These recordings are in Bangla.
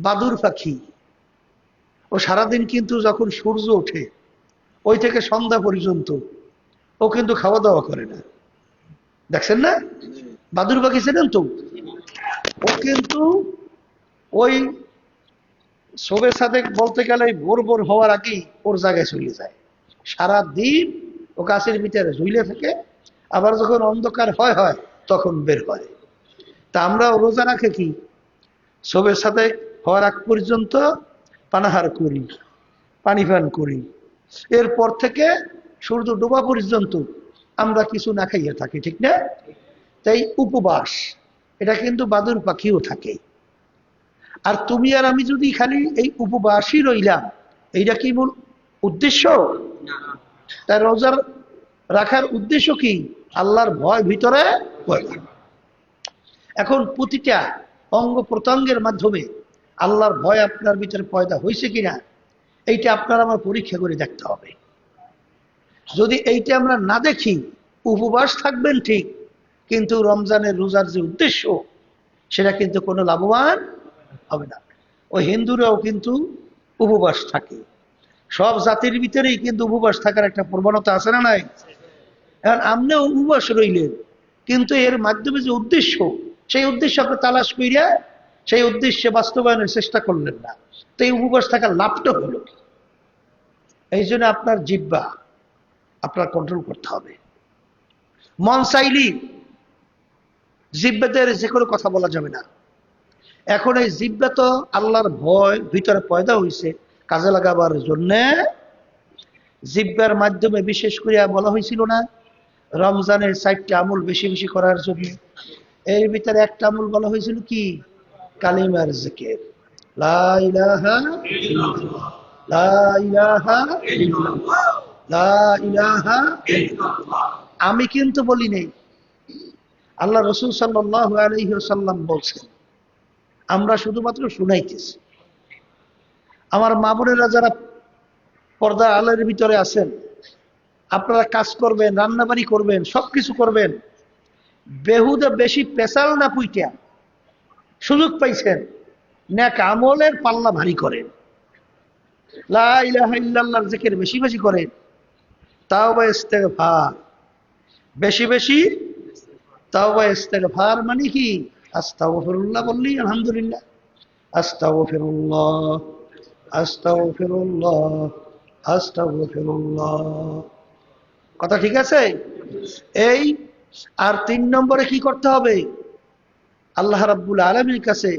বাদুর পাখি, ও সারাদিন কিন্তু যখন সূর্য ওঠে ওই থেকে সন্ধ্যা পর্যন্ত ও কিন্তু খাওয়া দাওয়া করে না। দেখছেন না? বাদুর পাখি ছিলেন তো, ও কিন্তু ওই শোবে সাদেক বলতে গেলে ভোর ভোর হওয়ার আগেই ওর জায়গায় চলে যায়। সারাদিন ও গাছের ভিতরে ঝুলে থাকে, আবার যখন অন্ধকার হয় হয় তখন বের হয়। তা আমরা রোজা রাখে কি শোবে সাদেক হওয়ার আগ পর্যন্ত পানাহার করি, পানি পান করি, এরপর থেকে সূর্য ডোবা পর্যন্ত আমরা কিছু না খাইয়ে থাকি, ঠিক না? তাই উপবাস, এটা কিন্তু বাদুর পাখিও থাকে। আর তুমি আর আমি যদি খালি এই উপবাসই রইলাম, এইটা কি মূল উদ্দেশ্য? তাই রোজার রাখার উদ্দেশ্য কি? আল্লাহর ভয় ভিতরে পয়দা। এখন প্রতিটা অঙ্গ প্রত্যঙ্গের মাধ্যমে আল্লাহর ভয় আপনার ভিতরে পয়দা হয়েছে কিনা এইটা আপনার আমার পরীক্ষা করে দেখতে হবে। যদি এইটা আমরা না দেখি, উপবাস থাকবেন ঠিক, কিন্তু রমজানের রোজার যে উদ্দেশ্য সেটা কিন্তু কোনো লাভবান হবে না। ওই হিন্দুরাও কিন্তু উপবাস থাকে, সব জাতির ভিতরেই কিন্তু উপবাস থাকার একটা প্রবণতা আছে না নাই? এখন আপনিও উপবাস রইলেন, কিন্তু এর মাধ্যমে যে উদ্দেশ্য, সেই উদ্দেশ্য আপনি তালাশ কইরা সেই উদ্দেশ্যে বাস্তবায়নের চেষ্টা করলেন না। তো এই উপবাস থাকার লাভটা হলো কি? এই জন্য আপনার জিহ্বা আপনার কন্ট্রোল করতে হবে। মন চাইলি জিহ্বাদের যে কোনো কথা বলা যাবে না। এখন এই জিহ্বা তো আল্লাহর ভয় ভিতরে পয়দা হয়েছে, কাজে লাগাবার জন্য জিহ্বার মাধ্যমে বিশেষ করে বলা হয়েছিল না রমজানের 4টা আমল বেশি বেশি করার জন্য? এর ভিতরে একটা আমল বলা হয়েছিল কি? কালিমার জিকির, লা ইলাহা ইল্লাল্লাহ, লা ইলাহা ইল্লাল্লাহ, লা ইলাহা ইল্লাল্লাহ। আমি কিন্তু বলি নেই, আল্লাহ রাসূল সাল্লাল্লাহু আলাইহি ওয়াসাল্লাম বলছেন, আমরা শুধুমাত্র শুনাইতেছি। আমার মা বোনেরা যারা পর্দা আলের ভিতরে আছেন, আপনারা কাজ করবেন, রান্নাবাড়ি করবেন, সবকিছু করবেন, বেহুদা বেশি পেশাল না পুইটা সুযোগ পাইছেন, নেক আমলের পাল্লা ভারী করেন, লা ইলাহা ইল্লাল্লাহর জিকির বেশি বেশি করেন, তাওবা ইস্তেগফার বেশি বেশি, তাওবা ইস্তেগফার মানে কি? আস্তাগফিরুল্লাহ বললি আলহামদুলিল্লাহ, আস্তাগফিরুল্লাহ, আস্তাগফিরুল্লাহ, আস্তাগফিরুল্লাহ। কথা ঠিক আছে? এই আর 3 নম্বরে কি করতে হবে? আল্লাহ রাব্বুল আলামিনের কাছে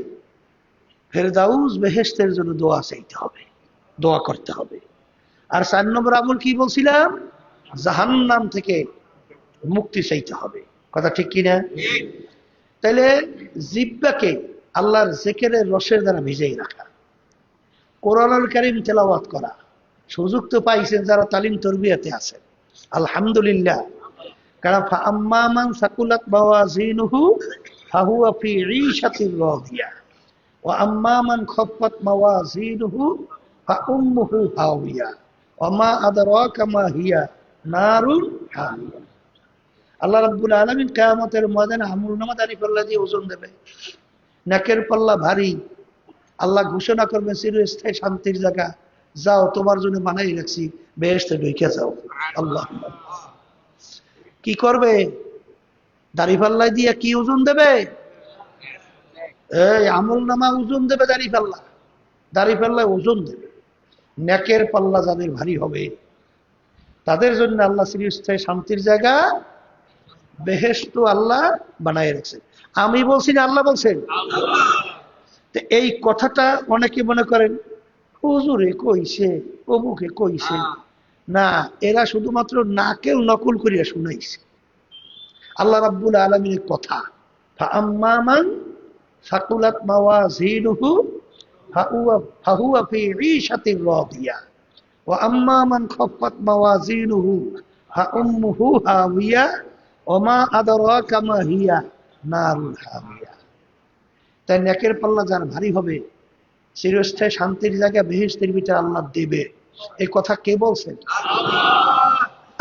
ফেরদাউস বেহেশতের জন্য দোয়া চাইতে হবে, দোয়া করতে হবে। আর 4 নম্বর আমল কি বলছিলাম? জাহান্নাম থেকে মুক্তি চাইতে হবে। কথা ঠিক কিনা? তাইলে জিহ্বাকে আল্লাহর জিকিরের রসের দ্বারা ভিজিয়ে রাখা, কোরআনুল কারীম তেলাওয়াত করা। সুযোগ তো পাইছেন যারা তালিম তরবিয়াতে আছেন, আলহামদুলিল্লাহ। কারণ ফাআম্মা মান সাকুলাত মাওয়াজিনুহু ফাহুয়া ফি ঈশাতির রাদিয়া ওয়া আম্মা মান খাফফাত মাওয়াজিনুহু ফাউম্মুহু হাওিয়া ওয়া মা আদরাকা মা হিয়া নারুন হামিয়া। আল্লাহ রাব্বুল আলামিন কিয়ামতের ময়দানে আমলনামা দাঁড়ি পাল্লা দিয়ে ওজন দেবে, নেকের পাল্লা ভারী। আল্লাহ ঘোষণা করবে চিরস্থায়ী শান্তির জায়গা, যাও তোমার জন্য বানাই রাখছি, বেহেশতে ঢুকে যাও। আল্লাহ কি করবে? দাড়ি পাল্লাই দিয়ে কি ওজন দেবে? এই আমল নামা ওজন দেবে, দাড়ি পাল্লা, দাড়ি পাল্লায় ওজন দেবে। নেকের পাল্লা যাদের ভারী হবে তাদের জন্য আল্লাহ চিরস্থায়ী শান্তির জায়গা বেহেশত আল্লাহ বানায় রাখছে। আমি বলছি না, আল্লাহ বলছেন। তো এই কথাটা অনেকে মনে করেন হুজুরে কইছে, অমুকে কইছে, না, এরা শুধুমাত্র নাকেল নকল করিয়া শুনাইছে। আল্লাহ রাব্বুল আলামিনের কথা, ফাআম্মা মান সাকুলাত মাওয়াজিনুহু ফাহুয়া ফি ঈশাতির রাদিয়া ওয়া আম্মা মান খাফফাত মাওয়াজিনুহু ফাউম্মুহু হাওিয়া ওয়া মা আদরাকা মা হিয়া নারুন হামিয়া। তাই নেকের পাল্লা যার ভারী হবে চিরস্থায়ী শান্তির জায়গা বেহেশতের ভিতরে আল্লাহ দেবে। এই কথা কে বলছেন?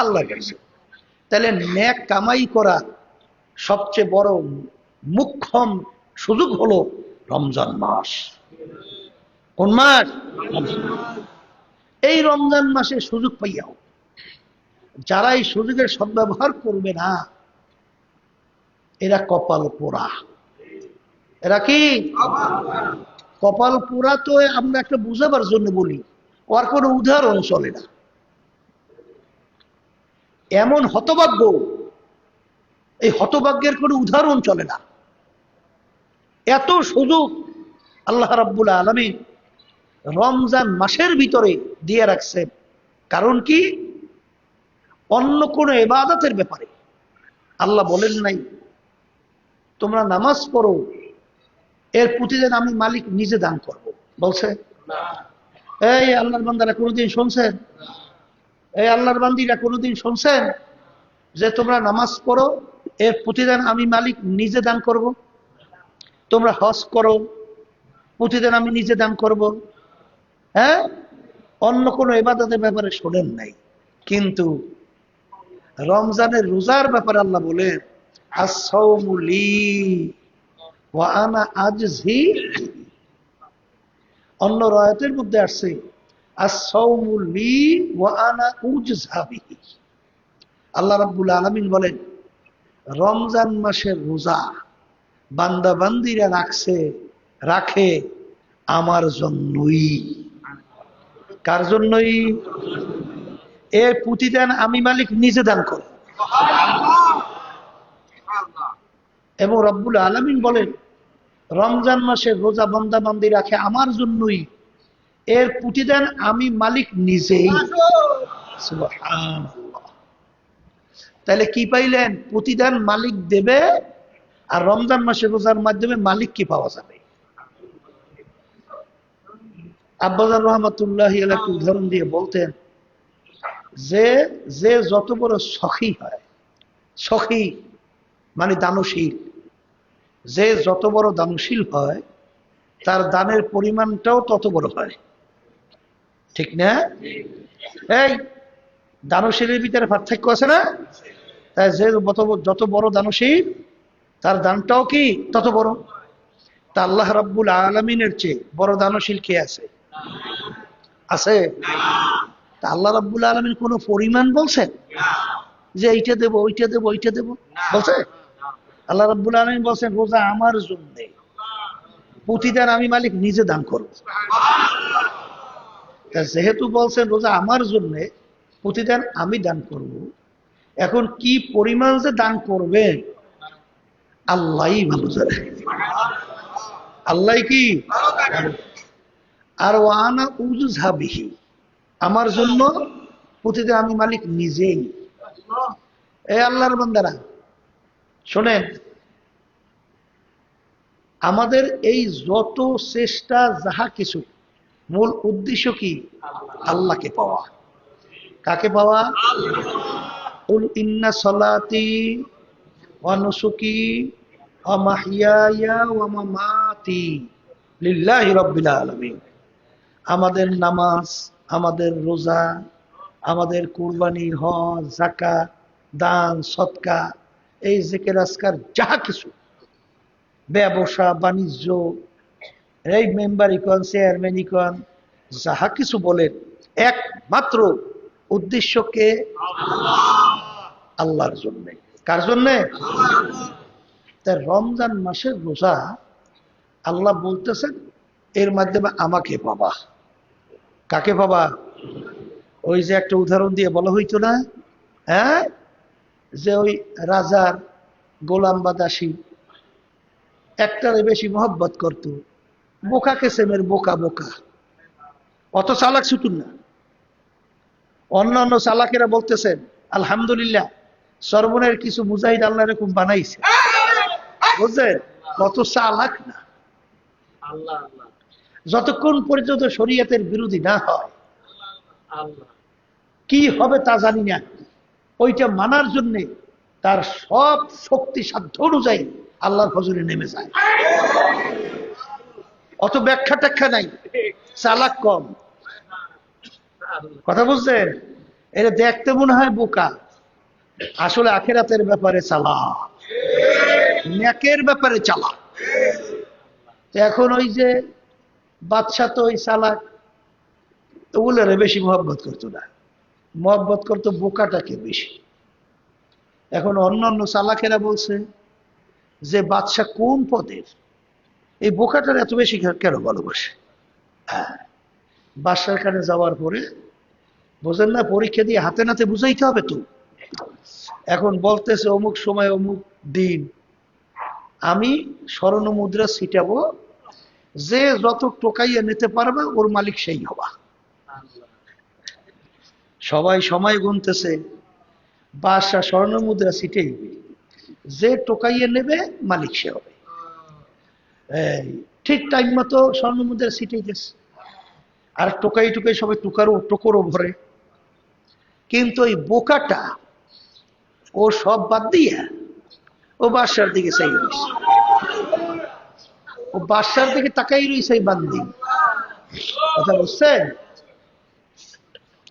আল্লাহ বলছেন। তাহলে নেক কামাই করা সবচেয়ে বড় মুখ্যম সুযোগ হলো রমজান মাস। কোন মাস? এই রমজান মাসে সুযোগ পাইয়াও যারা এই সুযোগের সদ্ব্যবহার করবে না, এরা কপাল পোড়া। এরা কি কপাল পোড়া? তো আমরা একটা বুঝাবার জন্য বলি, ওর কোনো উদাহরণ চলে না। এমন হতভাগ্য, এই হতভাগ্যের কোনো উদাহরণ চলে না। এত সুযোগ আল্লাহ রাব্বুল আলামিন রমজান মাসের ভিতরে দিয়ে রাখছেন। কারণ কি? অন্য কোনো ইবাদতের ব্যাপারে আল্লাহ বলেন নাই তোমরা নামাজ পড়ো, এর প্রতিদিন আমি মালিক নিজে দান করব। বলছে? এই আল্লাহর বান্দারা কোনোদিন শুনছেন? এই আল্লাহর বান্দিরা কোনোদিন শুনছেন যে তোমরা নামাজ পড়ো, এর প্রতিদিন আমি মালিক নিজে দান করব? তোমরা হজ করো, প্রতিদিন আমি নিজে দান করব? হ্যাঁ, অন্য কোনো ইবাদতের ব্যাপারে শোনেন নাই। কিন্তু রমজানের রোজার ব্যাপারে আল্লাহ বলেন আস-সাওমু লি ওয়া আনা আজজি। অন্য রায়াতের মধ্যে আসছে আস-সাওমু লি ওয়া আনা উজজা বিহি। আল্লাহ রাব্বুল আলামিন বলেন রমজান মাসের রোজা বান্দা বান্দিরা রাখে আমার জন্যই। কার জন্যই? এর প্রতিদান আমি মালিক নিজে দান করব। এবং রব্বুল আলামিন বলেন রমজান মাসে রোজা বান্দা বান্দি রাখে আমার জন্যই, এর প্রতিদান আমি মালিক নিজেই। সুবহানাল্লাহ। তাহলে কি পাইলেন? প্রতিদান মালিক দেবে, আর রমজান মাসে রোজার মাধ্যমে মালিক কি পাওয়া যাবে? আব্বাজান রহমাতুল্লাহি আলাইহি একটা উদাহরণ দিয়ে বলতেন যে যে যত বড় সখী হয়, সখী মানে দানশীল, যে যত বড় দানশীল হয় তার দানের পরিমাণটাও তত বড় হয়। ঠিক না? এই দানশীলের ভিতরে পার্থক্য আছে না? তাই যে যত বড় দানশীল তার দানটাও কি তত বড়। তা আল্লাহ রাব্বুল আলামিনের চেয়ে বড় দানশীল কে আছে? আছে? তা আল্লাহ রাব্বুল আলামিন কোন পরিমাণ বলছেন যে এইটা দেব ওইটা দেব ওইটা দেব? বলছে? আল্লাহ রাব্বুল আলামিন বলছেন রোজা আমার জন্য, প্রতিদান আমি মালিক নিজে দান করব। যেহেতু বলছেন রোজা আমার জন্য, প্রতিদান আমি দান করব, এখন কি পরিমাণ যে দান করবেন আল্লাহই ভালো জানে। আল্লাহ কি? আর ওয়ানা উজজা বিহি, আমার জন্য প্রতিদিন আমি মালিক নিজেই। এই আল্লাহর বান্দারা শোনেন, আমাদের এই যত চেষ্টা যাহা কিছু মূল উদ্দেশ্য কি? আল্লাহকে পাওয়া। কাকে পাওয়া? কুল ইন্না সলাতি ওয়া নুসুকি ওয়া মাহইয়ায়া ওয়া মামাতি লিল্লাহি রাব্বিল আলামিন। আমাদের নামাজ, আমাদের রোজা, আমাদের কুরবানি, হজ, যাকাত, দান, সদকা, এই জিকির আজকার যাহা কিছু, ব্যবসা বাণিজ্য, এই মেম্বারিকন চেয়ারম্যানিকন যাহা কিছু বলেন, একমাত্র উদ্দেশ্যকে আল্লাহর জন্যে। কার জন্যে? তাই রমজান মাসের রোজা আল্লাহ বলতেছেন এর মাধ্যমে আমাকে পাবা। কাকে পাবা? ওই যে একটা উদাহরণ দিয়ে বলা হইতো না, হ্যাঁ, যে ওই রাজার গোলাম বা দাসী একটারে বেশি মহব্বত করত, বোকা কেসেমের বোকা বোকা, অত চালাক ছুটুন না। অন্যান্য চালাকেরা বলতেছেন আলহামদুলিল্লাহ সর্বনের কিছু মুজাহিদ আল্লাহ এরকম বানাইছে, বুঝলেন? কত চালাক না। যতক্ষণ পর্যন্ত শরীয়তের বিরোধী না হয় কি হবে তা জানি না, ওইটা মানার জন্য তার সব শক্তি সাধ্য অনুযায়ী আল্লাহর ফজলে নেমে যায়। অত ব্যাখ্যা ট্যাখ্যা নাই, চালাক কম। কথা বুঝছেন? এটা দেখতে মনে হয় বোকা, আসলে আখিরাতের ব্যাপারে চালাক, নেকের ব্যাপারে চালাক। এখন ওই যে বাদশাহ তো ওই চালাক, ওগুলোরে বেশি মহব্বত করতো না, মহব্বত করতো বোকাটাকে বেশি। এখন অন্যান্য চালাকেরা বলছে যে বাদশাহ কোন পদের, এই বোকাটার এত বেশি কেন ভালোবাসে। হ্যাঁ, বাদশার কানে যাওয়ার পরে বোঝেন না, পরীক্ষা দিয়ে হাতে নাতে বুঝাইতে হবে তো। এখন বলতেছে অমুক সময় অমুক দিন আমি স্বর্ণ মুদ্রা ছিটাবো, যে যত টোকাইয়া নিতে পারবে ওর মালিক সেই হবা। সবাই সময় গুনতেছে, বাদশা স্বর্ণ মুদ্রা ছিটাইবে, যে টোকাইয়া নেবে মালিক সে হবে। এই ঠিক টাইম মতো স্বর্ণ মুদ্রা ছিটাইতেছে, আর টোকাই টুকাই সবাই টোকরও ভরে। কিন্তু ওই বোকাটা ও সব বাদ দিয়া ও বাদশার দিকে চাই রয়েছে, ও বাদশার দিকে তাকাই রয়েছে এই বান্দি। কথা বুঝছেন?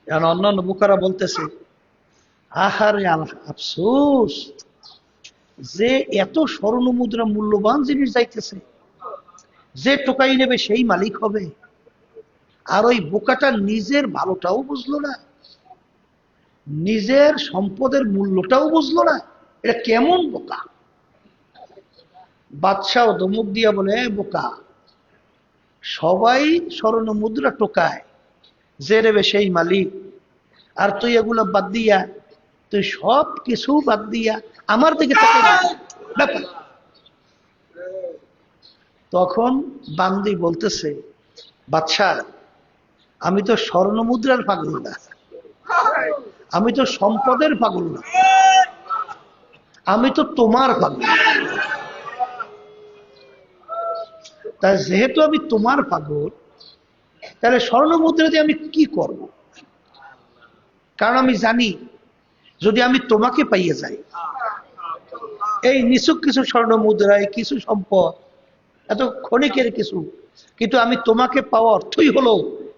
এখন অন্যান্য বোকারা বলতেছে আহারে আফসোস, যে এত স্বর্ণ মুদ্রা মূল্যবান জিনিস যাইতেছে, যে টোকাই নেবে সেই মালিক হবে, আর ওই বোকাটা নিজের ভালোটাও বুঝলো না, নিজের সম্পদের মূল্যটাও বুঝলো না। এটা কেমন বোকা! বাদশাহ ধমক দিয়া বলে, বোকা, সবাই স্বর্ণ মুদ্রা টোকায়, যে নেবে সেই মালিক, আর তুই এগুলো বাদ দিয়া, তুই সব কিছু বাদ দিয়া আমার দিকে ব্যাপার। তখন বান্দি বলতেছে, বাদশাহ, আমি তো স্বর্ণ মুদ্রার পাগল না, আমি তো সম্পদের পাগল না, আমি তো তোমার পাগল। তাই যেহেতু আমি তোমার পাগল, তাহলে স্বর্ণ মুদ্রা দিয়ে আমি কি করব? কারণ আমি জানি যদি আমি তোমাকে পাইয়ে যাই, এই নিছক কিছু স্বর্ণ মুদ্রায় কিছু সম্পদ, এত ক্ষণিকের কিছু, কিন্তু আমি তোমাকে পাওয়া অর্থই হলো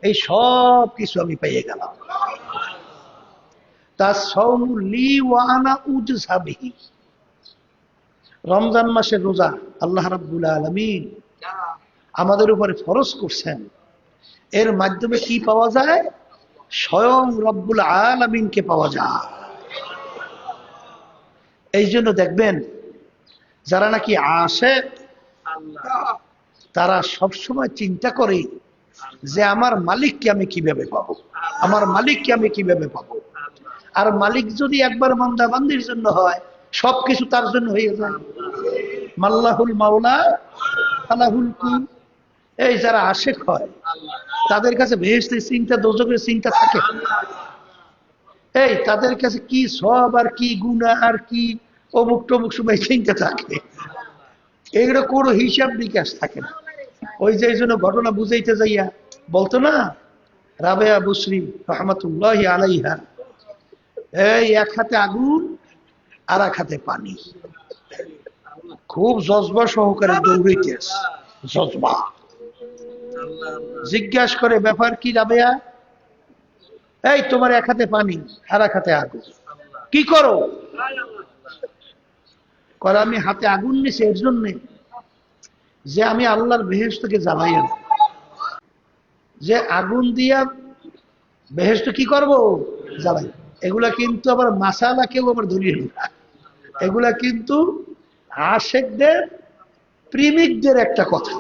এই সব কিছু আমি পাইয়ে গেলাম। তা সৌলি ওয়ানা উজসাবিহি, রমজান মাসের রোজা আল্লাহ রাব্বুল আলামিন আমাদের উপরে ফরজ করছেন। এর মাধ্যমে কি পাওয়া যায়? স্বয়ং রব্বুল আলামিনকে পাওয়া যায়। এই জন্য দেখবেন যারা নাকি আসে, তারা সবসময় চিন্তা করে যে আমার মালিককে আমি কিভাবে পাবো, আমার মালিককে আমি কিভাবে পাবো। আর মালিক যদি একবার বান্দা বান্দির জন্য হয়, সবকিছু তার জন্য হয়ে যায়। মাল্লাহুল মাওলা ফালাহুল কুন। এই যারা আশেক হয়, তাদের কাছে বেহেশতের চিন্তা দোজখের চিন্তা থাকে। এই তাদের কাছে কি সব আর কি গুনাহ আর কি অমুক টমুক সময় চিন্তা থাকে, এগুলো কোনো হিসাব বিকাশ থাকে না। ওই যে এই জন্য ঘটনা বুঝাইতে যাইয়া বলতো না, রাবেয়া বুসরি রহমতুল্লাহি আলাইহা, এই এক হাতে আগুন আর এক হাতে পানি, খুব জজবা সহকারে দৌড়াইতে আছে, জজবা। জিজ্ঞাসা করে, ব্যাপার কি রাবেয়া? এই তোমার এক হাতে পানি আর এক হাতে আগুন, কি করো? করে আমি হাতে আগুন নিছি এর জন্য যে আমি আল্লাহর বেহেশতকে জ্বালাই আনব, যে আগুন দিয়া বেহেশত কি করব? জ্বালাই। এগুলা কিন্তু আবার মাসালা কেউ আবার ধরিয়ে না, এগুলা কিন্তু আশেকদের প্রেমিকদের একটা কথা।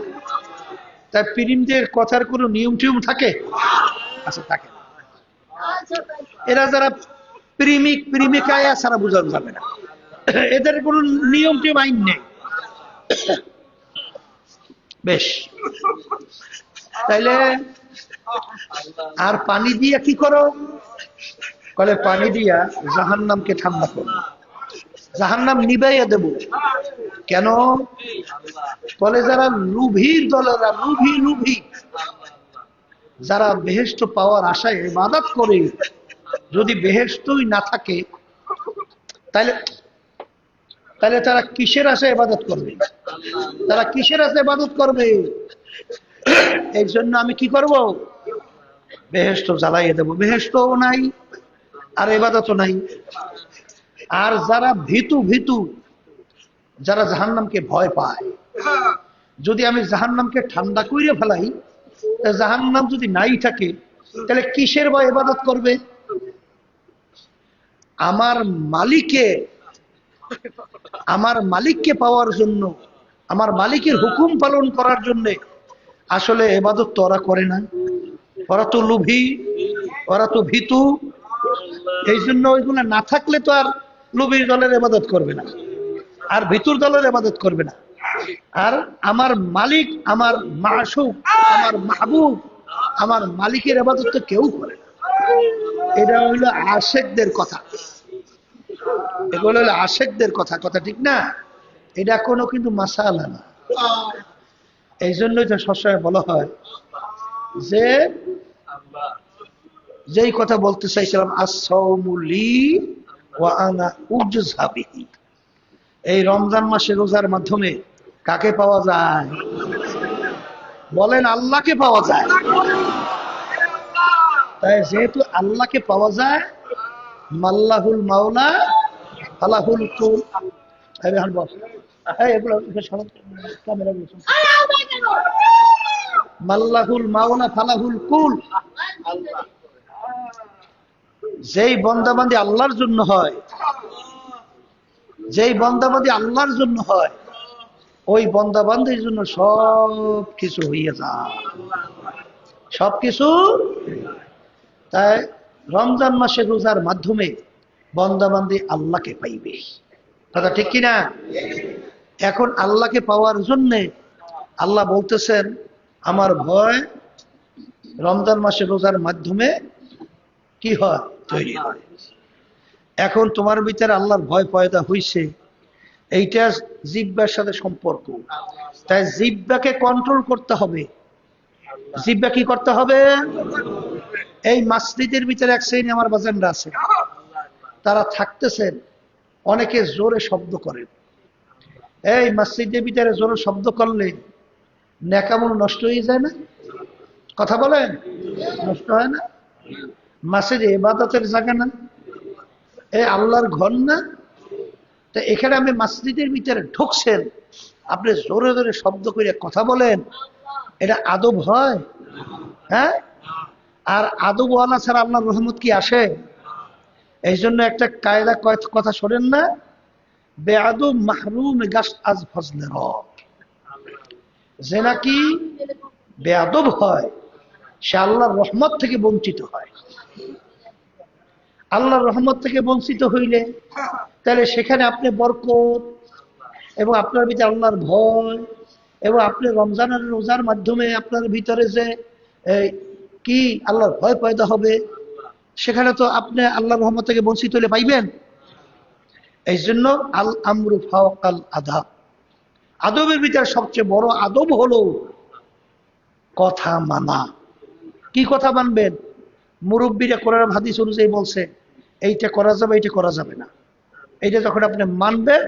তাই প্রেমিকদের কথার কোনো নিয়ম টিয়ম থাকে? আচ্ছা, থাকে না। এরা যারা প্রেমিক প্রেমিকায় ছাড়া বোঝানো যাবে না, এদের কোনো নিয়ম টিয়ম আইন নেই। বেশ, তাইলে আর পানি দিয়া কি করো? বলে পানি দিয়া জাহান্নামকে ঠান্ডা করো, জাহান্নাম নিবাইয়া দেব। কেন? বলে যারা লুভির দলেরা, লুভি লুভি, যারা বেহেশত পাওয়ার আশায় ইবাদত করে, যদি বেহেশতই না থাকে তাহলে তাহলে তারা কিসের আশায় ইবাদত করবে? তারা কিসের আশায় ইবাদত করবে? এই জন্য আমি কি করব? বেহেশত জ্বালাইয়ে দেব। বেহেশতও নাই আর ইবাদতও নাই। আর যারা ভীতু ভীতু, যারা জাহান্নামকে ভয় পায়, যদি আমি জাহান্নামকে ঠান্ডা কইরে ফেলাই জাহান্নাম যদি নাই থাকে তাহলে কিসের বা ইবাদত করবে? আমার মালিকে আমার মালিককে পাওয়ার জন্য, আমার মালিকের হুকুম পালন করার জন্য আসলে ইবাদত তো ওরা করে না। ওরা তো লোভী, ওরা তো ভীতু। এই জন্য ওইগুলো না থাকলে তো আর লোভীর দলের ইবাদত করবে না, আর ভীতুর দলের ইবাদত করবে না। আর আমার মালিক, আমার মাশুক, আমার মাহবুব, আমার মালিকের ইবাদত তো কেউ করে না। এটা হইল আশেকদের কথা, এগুলো হলো আশেকদের কথা, কথা ঠিক না? এটা কোনো কিন্তু মাসালা না। এই জন্যই তো সবসময় বলা হয় যে, যেই কথা বলতে চাইছিলাম, as-sawmu li wa ana ujza bihi। এই রমজান মাসে রোজার মাধ্যমে কাকে পাওয়া যায়? বলেন, আল্লাহকে পাওয়া যায়। তাই যেহেতু আল্লাহকে পাওয়া যায়, মাল্লাহুল মাওলা ফালাহুল কুল। মাল্লাহুল মাওলা ফালাহুল কুল। যেই বন্দাবান্দি আল্লাহর জন্য হয়, যেই বন্দাবান্দি আল্লাহর জন্য হয়, ওই বন্দাবান্দির জন্য সব কিছু হইয়া যায়, সবকিছু। তাই রমজান মাসে রোজার মাধ্যমে বন্দাবান্দি আল্লাহকে পাইবে, কথা ঠিক কিনা? এখন আল্লাহকে পাওয়ার জন্য আল্লাহ বলতেছেন, আমার ভয় রমজান মাসে রোজার মাধ্যমে কি হয়? তৈরি হয়। এখন তোমার ভিতরে আল্লাহর ভয় পয়দা হইছে, এইটা জিহ্বার সাথে সম্পর্ক। তাই জিহ্বাকে কন্ট্রোল করতে হবে। জিহ্বা কি করতে হবে? এই মসজিদের ভিতরে এক শ্রেণী আমার বাজানরা আছে, তারা থাকতেছেন, অনেকে জোরে শব্দ করেন। এই মসজিদের ভিতরে জোরে শব্দ করলে নেকামল নষ্ট হয়ে যায় না? কথা বলেন, নষ্ট হয় না? মসজিদে ইবাদতের জায়গা না? এই আল্লাহর ঘর না? তা এখানে আপনি মসজিদের ভিতরে ঢুকছেন, আপনি জোরে জোরে শব্দ করে কথা বলেন, এটা আদব হয়? হ্যাঁ? আর আদবওয়ালা ছাড়া আল্লাহর রহমত কি আসে? এই জন্য একটা কায়দা কথা শোনেন না, বেআদব মাহরুম গাছ আজ ফজলে রব। যে নাকি বেআদব হয় সে আল্লাহর রহমত থেকে বঞ্চিত হয়। আল্লাহর রহমত থেকে বঞ্চিত হইলে তাহলে সেখানে আপনি বরকত এবং আপনার ভিতরে আল্লাহর ভয় এবং আপনি রমজানের রোজার মাধ্যমে আপনার ভিতরে যে কি আল্লাহর ভয় পয়দা হবে, সেখানে তো আপনি আল্লাহর রহমত থেকে বঞ্চিত হলে পাইবেন। এই জন্য আল আমরু ফাওকাল আদাব, আদবের ভিতরে সবচেয়ে বড় আদব হলো কথা মানা। কি কথা মানবেন? মুরব্বীরা কোরআন হাদিস অনুযায়ী বলছে এইটা করা যাবে, এইটা করা যাবে না। এইটা যখন আপনি মানবেন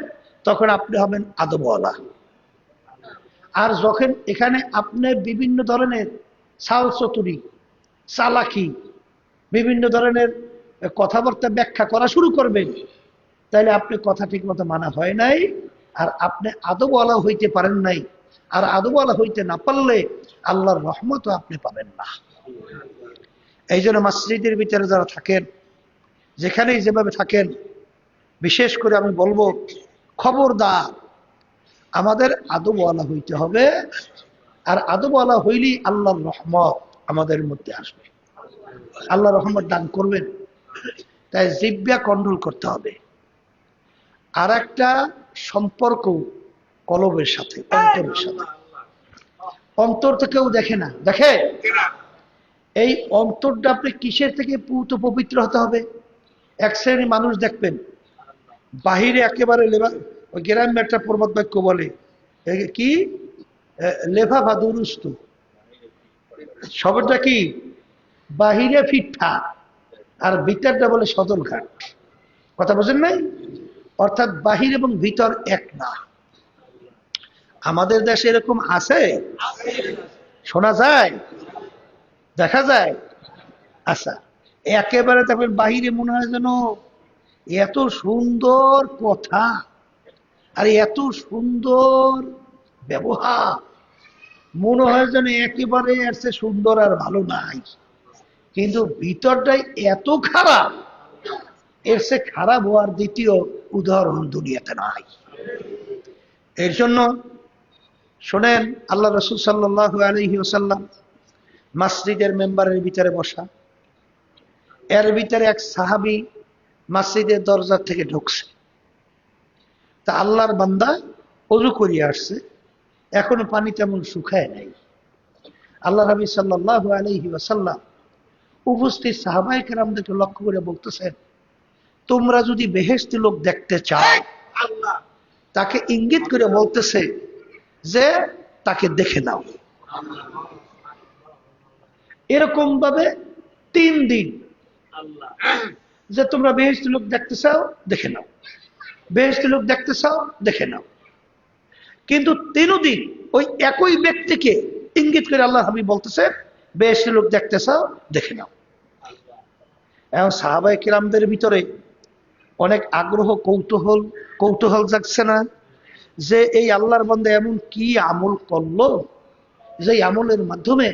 তখন আপনি হবেন আদবওয়ালা। আর যখন এখানে আপনি বিভিন্ন ধরনের চাল চতুরি, চালাকি, বিভিন্ন ধরনের কথাবার্তা ব্যাখ্যা করা শুরু করবেন, তাইলে আপনি কথা ঠিক মতো মানা হয় নাই, আর আপনি আদবওয়ালা হইতে পারেন নাই। আর আদবওয়ালা হইতে না পারলে আল্লাহর রহমতও আপনি পাবেন না। এই জন্য মসজিদের ভিতরে যারা থাকেন, যেখানেই যেভাবে থাকেন, বিশেষ করে আমি বলবো, খবরদার আমাদের আদবওয়ালা হইতে হবে। আর আদবওয়ালা হইলেই আল্লাহর রহমত আমাদের মধ্যে আসবে, আল্লাহ রহমত দান করবেন। তাই জিহ্বা কন্ট্রোল করতে হবে। আর একটা সম্পর্ক কলবের সাথে, অন্তরের সাথে। অন্তর তো কেউ দেখে না, দেখে? এই অন্তরটা আপনি কিসের থেকে পুত পবিত্র হতে হবে? এক শ্রেণী মানুষ দেখবেন বাহিরে একেবারে ওই গ্রামে একটা প্রবাদ বাক্য বলে কি, লেফা ভাদুরুস্ত, শব্দটা কি? বাহিরে ফিটফা আর ভিতরটা বলে সদলঘাট। কথা বোঝেন নাই? অর্থাৎ বাহির এবং ভিতর এক না। আমাদের দেশে এরকম আছে, শোনা যায়, দেখা যায়। আচ্ছা, একেবারে দেখবেন বাহিরে মনে হয় যেন এত সুন্দর কথা আর এত সুন্দর ব্যবহার, মনে হয় যেন একেবারে এর চেয়ে সুন্দর আর ভালো নাই, কিন্তু ভিতরটাই এত খারাপ, এর চেয়ে খারাপ হওয়ার দ্বিতীয় উদাহরণ দুনিয়াতে নাই। এর জন্য শোনেন, আল্লাহ রাসূল সাল্লাল্লাহু আলাইহি ওয়াসাল্লাম মসজিদের মেম্বারের ভিতরে বসা, এর ভিতরে এক সাহাবী মসজিদের দরজা থেকে ঢুকছে। তা আল্লাহর বান্দা ওযু করিয়া আসছে, এখনো পানি তেমন শুকায় নাই। আল্লাহ নবী সাল্লাল্লাহু আলাইহি ওয়াসাল্লাম উপস্থিত সাহাবায়ে কেরামদেরকে লক্ষ্য করে বলতেছেন, তোমরা যদি বেহেশতি লোক দেখতে চাও, আল্লাহ তাকে ইঙ্গিত করে বলতেছে যে তাকে দেখে নাও। এরকম ভাবে 3 দিন যে তোমরা বেহেশতি লোক দেখতে চাও দেখে নাও, বেহেশতি লোক দেখতে চাও দেখে নাও। কিন্তু 3 দিন ওই একই ব্যক্তিকে ইঙ্গিত করে আল্লাহ হাবিব বলতেছে বেহেশতি লোক দেখতে চাও দেখে নাও। এখন সাহাবায়ে কিরামদের ভিতরে অনেক আগ্রহ, কৌতূহল জাগছে না যে এই আল্লাহর বান্দা এমন কি আমল করলো যে আমলের মাধ্যমে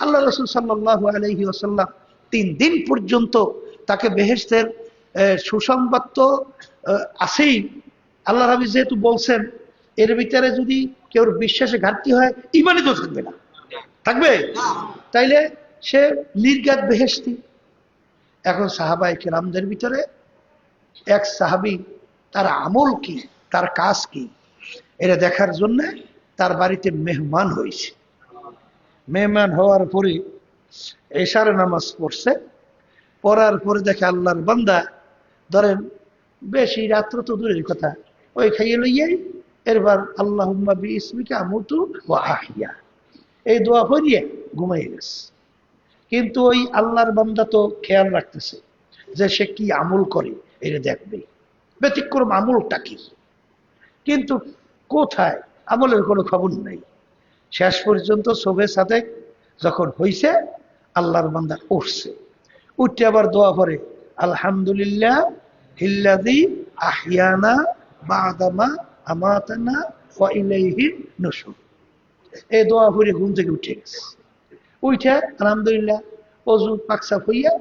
আল্লাহ রাসূল সাল্লাল্লাহু আলাইহি ওয়াসাল্লাম 3 দিন পর্যন্ত তাকে বেহেশতের সুসংবাদ তো আছেই। আল্লাহ নবী যেহেতু বলছেন, এর ভিতরে যদি কেউ বিশ্বাসে ঘাটতি হয়, ঈমানই তো থাকবে না, থাকবে, তাইলে সে নির্ঘাত বেহেশতি। এখন সাহাবায়ে কেরামদের ভিতরে এক সাহাবী, তার আমল কি, তার কাজ কি, এটা দেখার জন্য তার বাড়িতে মেহমান হয়েছে। মেহমান হওয়ার পরে এশার নামাজ পড়ছে, পড়ার পরে দেখে আল্লাহর বান্দা, ধরেন বেশি রাত্র তো দূরের কথা, ওই খাইয়ে লইয়াই এরবার আল্লাহুম্মা বিইসমিকা আমুতু ওয়া আহইয়া এই দোয়া পড়িয়ে ঘুমাইয়ে গেছে। কিন্তু ওই আল্লাহর বান্দা তো খেয়াল রাখতেছে যে সে কি আমল করে, এটা দেখবে ব্যতিক্রম আমলটা কি। কিন্তু কোথায়, আমলের কোনো খবর নেই। শেষ পর্যন্ত সুবহে সাদেক যখন হইছে, আল্লাহর বান্দা উঠছে, উঠে আবার দোয়া করে আলহামদুলিল্লাহ হিল্লাযী আহইয়ানা বা'দামা আমাতানা ওয়া ইলাইহিন নুশুর। এই দোয়া পড়ে ঘুম থেকে উঠে গেছে। উঠে আলহামদুলিল্লাহ ওযু পাকসাফ হইয়া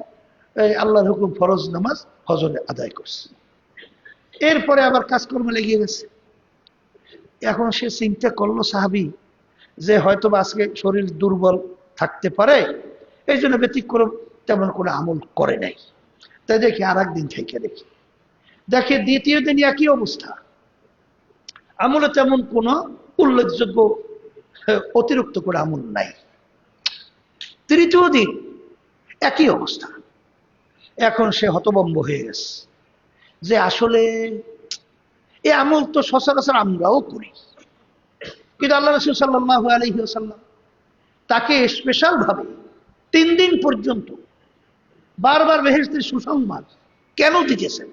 আল্লাহর হুকুম ফরজ নামাজ ফজরে আদায় করছে। এরপরে আবার কাজকর্মে লেগে গেছে। এখন সে চিন্তা করলো সাহাবী যে হয়তো আজকে শরীর দুর্বল থাকতে পারে, এই জন্য ব্যতিক্রম তেমন কোনো আমল করে নাই। তাই দেখি আর একদিন থেকে দেখে দ্বিতীয় দিন একই অবস্থা, আমলে তেমন কোনো উল্লেখযোগ্য অতিরিক্ত করে আমল নাই। তৃতীয় দিন একই অবস্থা। এখন সে হতভম্ব হয়ে গেছে যে আসলে এই আমল তো সচরাচর আমরাও করি, কিন্তু আল্লাহ রাসূল সাল্লাল্লাহু আলাইহি ওয়াসাল্লাম তাকে স্পেশাল ভাবে 3 দিন পর্যন্ত বারবার বেহেশতের সুসংবাদ কেন দিতেছেন?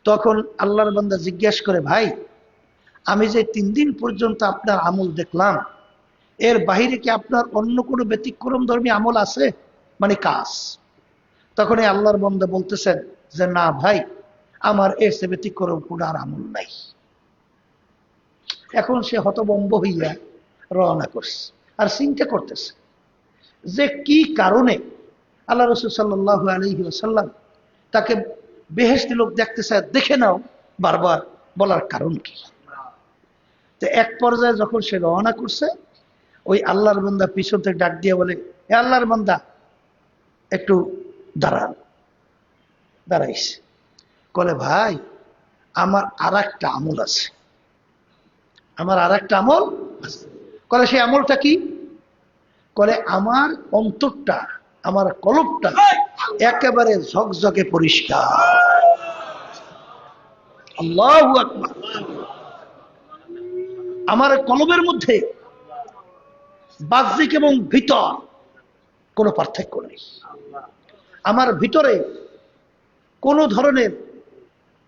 তখন আল্লাহর বান্দা জিজ্ঞাসা করে, ভাই আমি যে 3 দিন পর্যন্ত আপনার আমল দেখলাম, এর বাহিরে কি আপনার অন্য কোনো ব্যতিক্রম ধর্মী আমল আছে, মানে কাজ? তখন এই আল্লাহর বান্দা বলতেছেন যে না ভাই, আমার এর চেয়ে ব্যতিক্রম কোনো আর আমল নাই। এখন সে হতভম্ব হইয়া রওনা করছে, আর চিন্তা করতেছে যে কি কারণে আল্লাহ রাসূল সাল্লাল্লাহু আলাইহি ওয়াসাল্লাম তাকে বেহেশতি লোক দেখতে চায়, দেখে নাও বারবার বলার কারণ কি। তো এক পর্যায়ে যখন সে রওনা করছে, ওই আল্লাহর বান্দা পিছন থেকে ডাক দিয়ে বলে, এ আল্লাহর বান্দা একটু দাঁড়ান। দাঁড়াইছে, বলে ভাই আমার আর একটা আমল আছে, আমার আর একটা আমল আছে। বলে সেই আমলটা কি? বলে আমার অন্তরটা, আমার কলবটা একেবারে ঝকঝকে পরিষ্কার। আল্লাহু আকবার। আমার কলবের মধ্যে বাহ্যিক এবং ভিতর কোনো পার্থক্য নেই। আমার ভিতরে কোনো ধরনের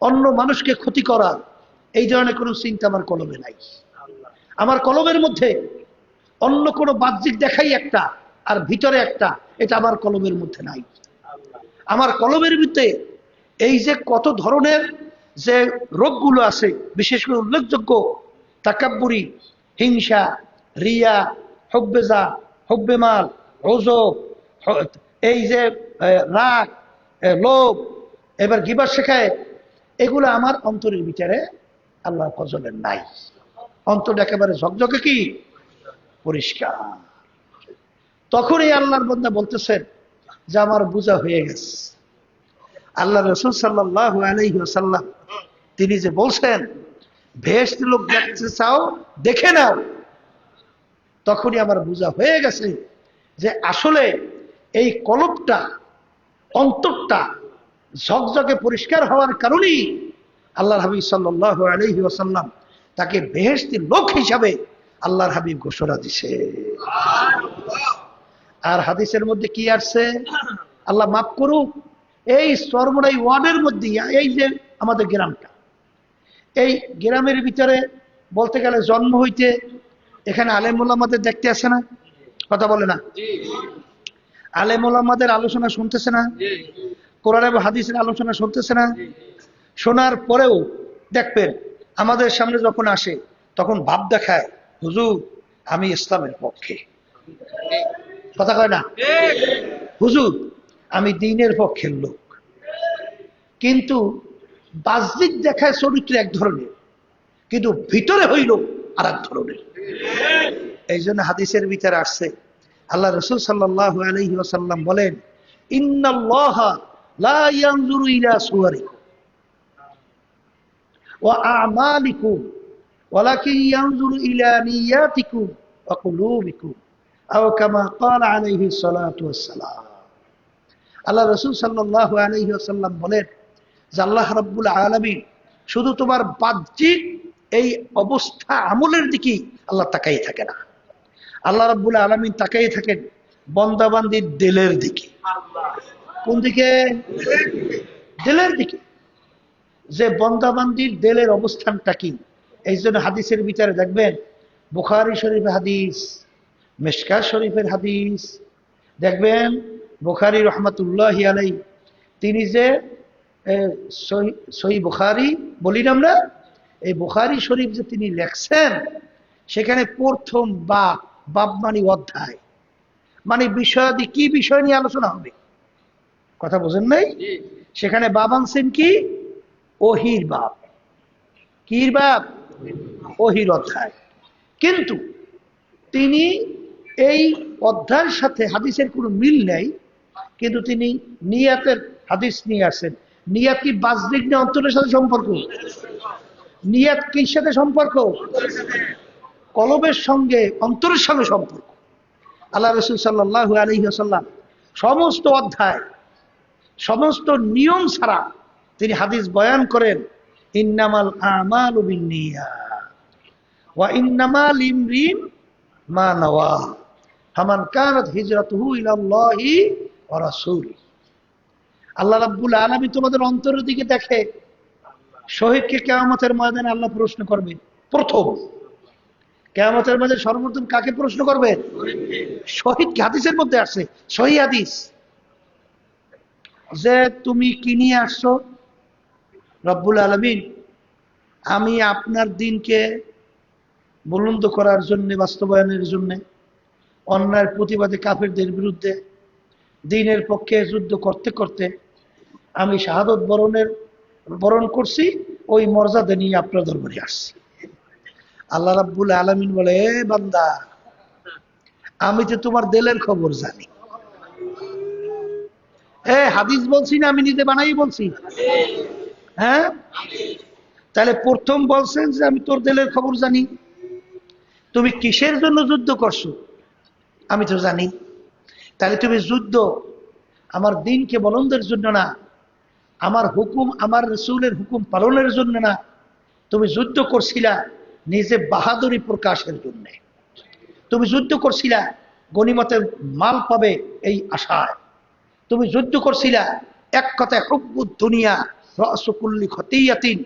অন্য মানুষকে ক্ষতি করা, এই ধরনের কোনো চিন্তা আমার কলবে নাই। আমার কলবের মধ্যে অন্য কোনো বাহ্যিক দেখাই একটা আর ভিতরে একটা, এটা আমার কলবের মধ্যে নাই। আমার কলবের ভিতরে এই যে কত ধরনের যে রোগগুলো আছে, বিশেষ করে উল্লেখযোগ্য তাকাব্বুরি, হিংসা, রিয়া, হুব্বেজা, হুব্বেমাল, ওজব, এই যে রাগ, লোভ, এবার গিবত শেখায়, এগুলো আমার অন্তরের ভিতরে আল্লাহ ফজলের নাই। অন্তরটা একেবারে ঝকঝকে কি পরিষ্কার। তখনই আল্লাহর বান্দা বলতেছেন যে আমার বোঝা হয়ে গেছে। আল্লাহ রাসূল সাল্লাল্লাহু আলাইহি ওয়াসাল্লাম তিনি যে বলছেন বেহেশত লোক দেখতে চাও দেখে নাও, তখনই আমার বোঝা হয়ে গেছে যে আসলে এই কলবটা, অন্তরটা ঝকঝকে পরিষ্কার হওয়ার কারণেই আল্লাহর হাবিব সাল্লাল্লাহু আলাইহি ওয়াসাল্লাম তাকে বেহেশতি লোক হিসাবে আল্লাহর হাবিব ঘোষণা দিছে। আর হাদিসের মধ্যে কি আসছে, আল্লাহ মাফ করুক, এই চরমোনাই ওয়ার্ডের মধ্যে, এই যে আমাদের গ্রামটা, এই গ্রামের ভিতরে বলতে গেলে জন্ম হইতে এখানে আলেম ওলামাদের দেখতে আসে না? কথা বলে না? আলেম ওলামাদের আলোচনা শুনতেছে না? কোরআন এবং হাদিসের আলোচনা শুনতেছে না? শোনার পরেও দেখবেন আমাদের সামনে যখন আসে তখন ভাব দেখায়, হুজুর আমি ইসলামের পক্ষে। কথা কয় না? হুজুর আমি দ্বীনের পক্ষের লোক। কিন্তু বাহ্যিক দেখায় চরিত্র এক ধরনের, কিন্তু ভিতরে হইল আর এক ধরনের। এই জন্য হাদিসের ভিতরে আসছে, আল্লাহ রাসূল সাল্লাল্লাহু আলাইহি ওয়াসাল্লাম বলেন, ইন্নাল্লাহা লা ইয়ানজুরু ইলা সুওয়ারিকুম ওয়া আমালিকুম ওয়ালাকিন ইয়ানজুরু ইলা নিয়াতিকুম ওয়া কুলুবিকুম আও কামা ক্বালা আলাইহি সালাতু ওয়াসসালাম। আল্লাহ রাসূল সাল্লাল্লাহু আলাইহি ওয়াসাল্লাম বলেন যে আল্লাহ রাব্বুল আলামিন শুধু তোমার বাহ্যিক এই অবস্থা আমলের দিকে আল্লাহ তাকাই থাকে না, আল্লাহ রাব্বুল আলামিন তাকাই থাকেন বান্দাবান্দির দিলের দিকে। কোন দিকে? দিলের দিকে। যে বান্দাবান্দির দিলের অবস্থানটা কি। এই জন্য হাদিসের ভিতরে দেখবেন বুখারী শরীফের হাদিস, মিশকাত শরীফের হাদিস দেখবেন, বুখারী রহমাতুল্লাহি আলাইহি তিনি যে সহিহ বুখারী বলি না আমরা, এই বুখারী শরীফ যে তিনি লেখছেন, সেখানে প্রথম বাব মানে অধ্যায়, মানে বিষয়াদি কি বিষয় নিয়ে আলোচনা হবে, কথা বোঝেন নাই? সেখানে বাব আনছেন কি? ওহির বাব। কির বাব? ওহির অধ্যায়। কিন্তু তিনি এই অধ্যায়ের সাথে হাদিসের কোনো মিল নেই, কিন্তু তিনি নিয়াতের হাদিস নিয়ে আসেন। নিয়াত কি বাহ্যিক না অন্তরের সাথে সম্পর্ক? নিয়াত কির সাথে সম্পর্ক? কলবের সঙ্গে, অন্তরের সঙ্গে সম্পর্ক। আল্লাহ রাসূল সাল্লাল্লাহু আলাইহি ওয়াসাল্লাম সমস্ত অধ্যায়, সমস্ত নিয়ম ছাড়া তিনি হাদিস বয়ান করেন, ইন্নামাল আমালু বিন্নিয়াত ওয়া ইন্নামা লিমরিন মা নাওয়া ফামান কানাত হিজরাতুহু ইলাল্লাহি ওয়া রাসূলিহি। আল্লাহ রাব্বুল আলামিন তোমাদের অন্তরের দিকে দেখে। শহীদকে কিয়ামতের ময়দানে আল্লাহ প্রশ্ন করবে। প্রথম কিয়ামতের ময়দানে সর্বপ্রথম কাকে প্রশ্ন করবে? শহীদকে। হাদিসের মধ্যে আসছে, সহিহ হাদিস, যে তুমি কি নিয়ে আসছো? রব্বুল আলামিন, আমি আপনার দ্বীনকে বুলন্দ করার জন্য, বাস্তবায়নের জন্য, অন্যায়ের প্রতিবাদে কাফেরদের বিরুদ্ধে দ্বীনের পক্ষে যুদ্ধ করতে করতে আমি শাহাদত বরণ করছি, ওই মর্যাদা নিয়ে আপনার দরবারে আসছি। আল্লাহ রাব্বুল আলামিন বলে, এ বান্দা, আমি তো তোমার দিলের খবর জানি। হাদিস বলছি না, আমি নিজে বানাই বলছি। হ্যাঁ, তাহলে প্রথম বলছেন যে আমি তোর দিলের খবর জানি। তুমি কিসের জন্য যুদ্ধ করছো আমি তো জানি। তাহলে তুমি যুদ্ধ আমার দ্বীনকে বলন্দের জন্য না, আমার হুকুম, আমার রাসূলের হুকুম পালনের জন্য না, তুমি যুদ্ধ করছিলা নিজে বাহাদুরি প্রকাশের জন্য। তুমি যুদ্ধ করছিলা গনিমতের মাল পাবে এই আশায়। তুমি যুদ্ধ করছিলা এক কথায় হুব্বুদ দুনিয়া রাসু কুল্লি খতিয়াতিন,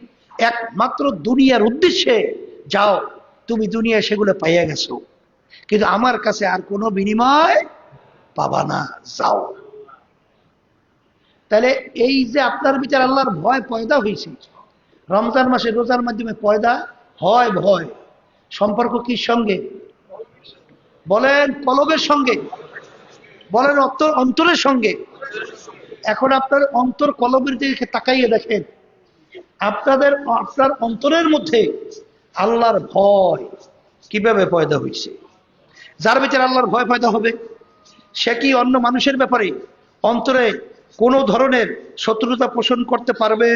একমাত্র দুনিয়ার উদ্দেশ্যে যাও। তুমি দুনিয়ায় সেগুলো পাইয়া গেছো, কিন্তু আমার কাছে আর কোনো বিনিময় পাবা না, যাও। তাহলে এই যে আপনার ভিতরে আল্লাহর ভয় পয়দা হয়েছে, রমজান মাসে রোজার মাধ্যমে পয়দা হয় ভয়, সম্পর্ক কি সঙ্গে? বলেন কলবের সঙ্গে, বলেন অন্তরের সঙ্গে। এখন আপনার অন্তর কলবের দিকে তাকাইয়ে দেখেন, আপনার অন্তরের মধ্যে আল্লাহর ভয় কিভাবে পয়দা হয়েছে। যার ভিতরে আল্লাহর ভয় পয়দা হবে, সে কি অন্য মানুষের ব্যাপারে অন্তরে কোনো ধরনের শত্রুতা পোষণ করতে পারবে?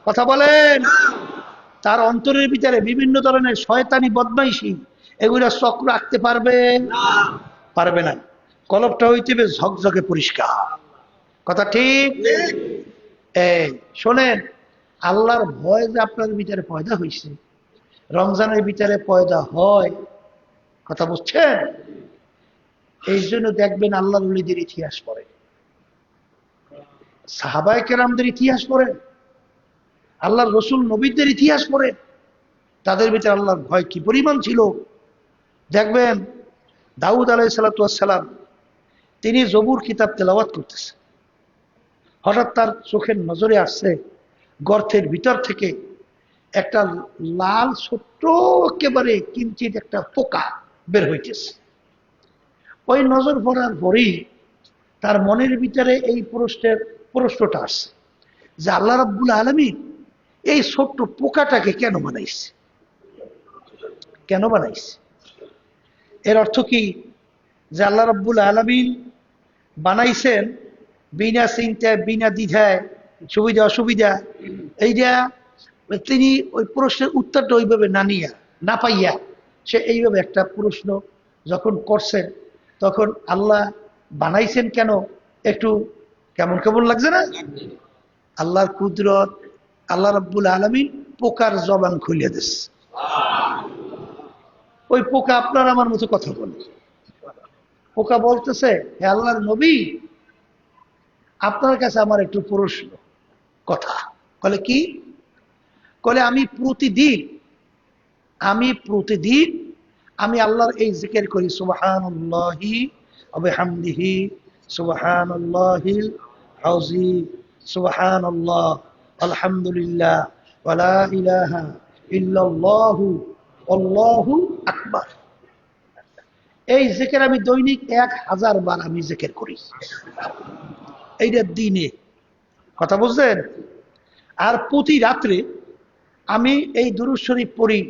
কথা বলেন। তার অন্তরের ভিতরে বিভিন্ন ধরনের শয়তানি বদমাইশি এগুলা চক্র রাখতে পারবে? পারবে না। কলবটা হইতে হবে ঝকঝকে পরিষ্কার। কথা ঠিক? এই শোনেন, আল্লাহর ভয় যে আপনার ভিতরে পয়দা হয়েছে, রমজানের ভিতরে পয়দা হয়, কথা বুঝছেন? এই জন্য দেখবেন আল্লাহর ওলিদের ইতিহাস পড়ে, সাহাবায়ে কেরামদের ইতিহাস পড়ে, আল্লাহর রসুল নবীদের ইতিহাস পড়ে, তাদের ভিতরে আল্লাহর ভয় কি পরিমাণ ছিল। দেখবেন দাউদ আলাইহিস সালাম তিনি জবুর কিতাব তেলাওয়াত করতেছেন, হঠাৎ তার চোখের নজরে আসছে গর্তের ভিতর থেকে একটা লাল ছোট্ট একেবারে কিঞ্চিত একটা পোকা বের হইতেছে। ওই নজর পড়ার পরেই তার মনের ভিতরে এই প্রশ্নটা আসছে যে আল্লাহ রাব্বুল আলামিন এই ছোট্ট পোকাটাকে কেন বানাইছে, কেন বানাইছে? এর অর্থ কি যে আল্লাহ রাব্বুল আলামিন বানাইছেন বিনা চিন্তায় বিনা দ্বিধায়, সুবিধা অসুবিধা এইটা তিনি ওই প্রশ্নের উত্তরটা ওইভাবে না পাইয়া সে এইভাবে একটা প্রশ্ন যখন করছেন, তখন আল্লাহ বানাইছেন কেন একটু কেমন কেমন লাগছে না? আল্লাহর কুদরত, আল্লাহ রাব্বুল আলামিন পোকার জবান খুলে দিচ্ছে। ওই পোকা আপনার আমার মতো কথা বলে। পোকা বলতেছে, হে আল্লাহর নবী, আপনার কাছে আমার একটু প্রশ্ন। কথা বলে কি? বলে আমি প্রতিদিন আমি আল্লাহর এই জিকির করি, সুবহানাল্লাহি ওয়া বিহামদিহি সুবহানাল্লাহিল আযীম সুবহানাল্লাহ আলহামদুলিল্লাহ ওয়া লা ইলাহা ইল্লাল্লাহু আল্লাহু আকবার। এই জিকির আমি দৈনিক 1000 বার আমি জিকির করি, এইটা দিনে। কথা বুঝলেন? আর প্রতি রাত্রে আমি এই দুরূদ শরীফ পড়ি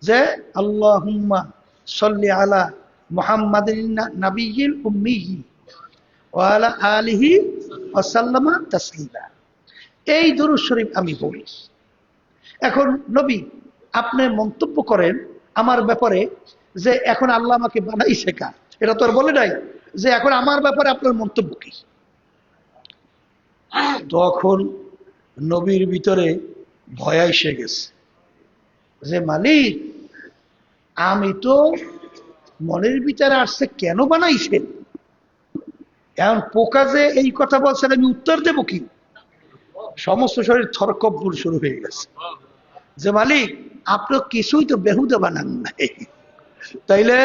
যে আল্লাহুম্মা সাল্লি আলা মুহাম্মাদিন নাবিয়্যিল উম্মিয়্যি ওয়া আলা আলিহি ওয়া সাল্লামা তাসলিমা। এই দুরূদ শরীফ আমি পড়ি। এখন নবী আপনি মন্তব্য করেন আমার ব্যাপারে যে এখন আল্লাহ আমাকে বানাইছে কার, এটা তো আর বলে নাই যে এখন আমার ব্যাপারে আপনার মন্তব্য কি? তখন নবীর ভিতরে ভয় এসে গেছে যে মালিক, আমি তো মনের ভিতরে আসছে কেন বানাইছেন, এখন পোকা যে এই কথা বলছেন আমি উত্তর দেব কি? সমস্ত শরীর থরকব্বর শুরু হয়ে গেছে যে মালিক আপনি কিছুই তো বেহুদা বানান নাই, তাইলে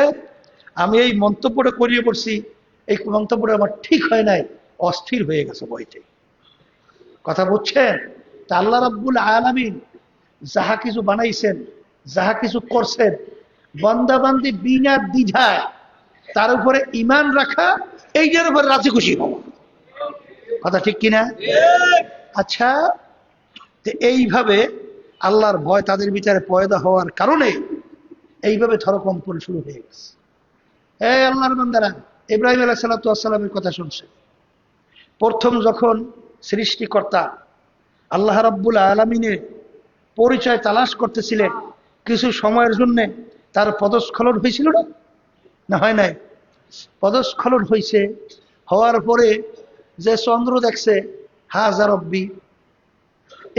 আমি এই মন্তব্যটা করিয়ে পড়ছি, এই মন্তব্যটা আমার ঠিক হয় নাই, অস্থির হয়ে গেছে বইতে। কথা বুঝছেন? তা আল্লাহ রাব্বুল আলামিন যাহা কিছু বানাইছেন, যাহা কিছু করছেন, বান্দাবান্দি বিনা দ্বিধায় তার উপরে ঈমান রাখা, এইটার উপর রাজি খুশি হওয়া। কথা ঠিক কিনা? আচ্ছা, এইভাবে আল্লাহর ভয় তাদের ভিতরে পয়দা হওয়ার কারণে এইভাবে থরকম্পন শুরু হয়ে গেছে। এই আল্লাহর বান্দারা ইব্রাহিম আলাইহিস সালামের কথা শুনছে। প্রথম যখন সৃষ্টিকর্তা আল্লাহ রাব্বুল আলামিনের পরিচয় তালাশ করতেছিলেন, কিছু সময়ের জন্য তার পদস্খলন হয়েছিল না? না হয় নাই? পদস্খলন হয়েছে, হওয়ার পরে যে চন্দ্র দেখছে হাজা রব্বি,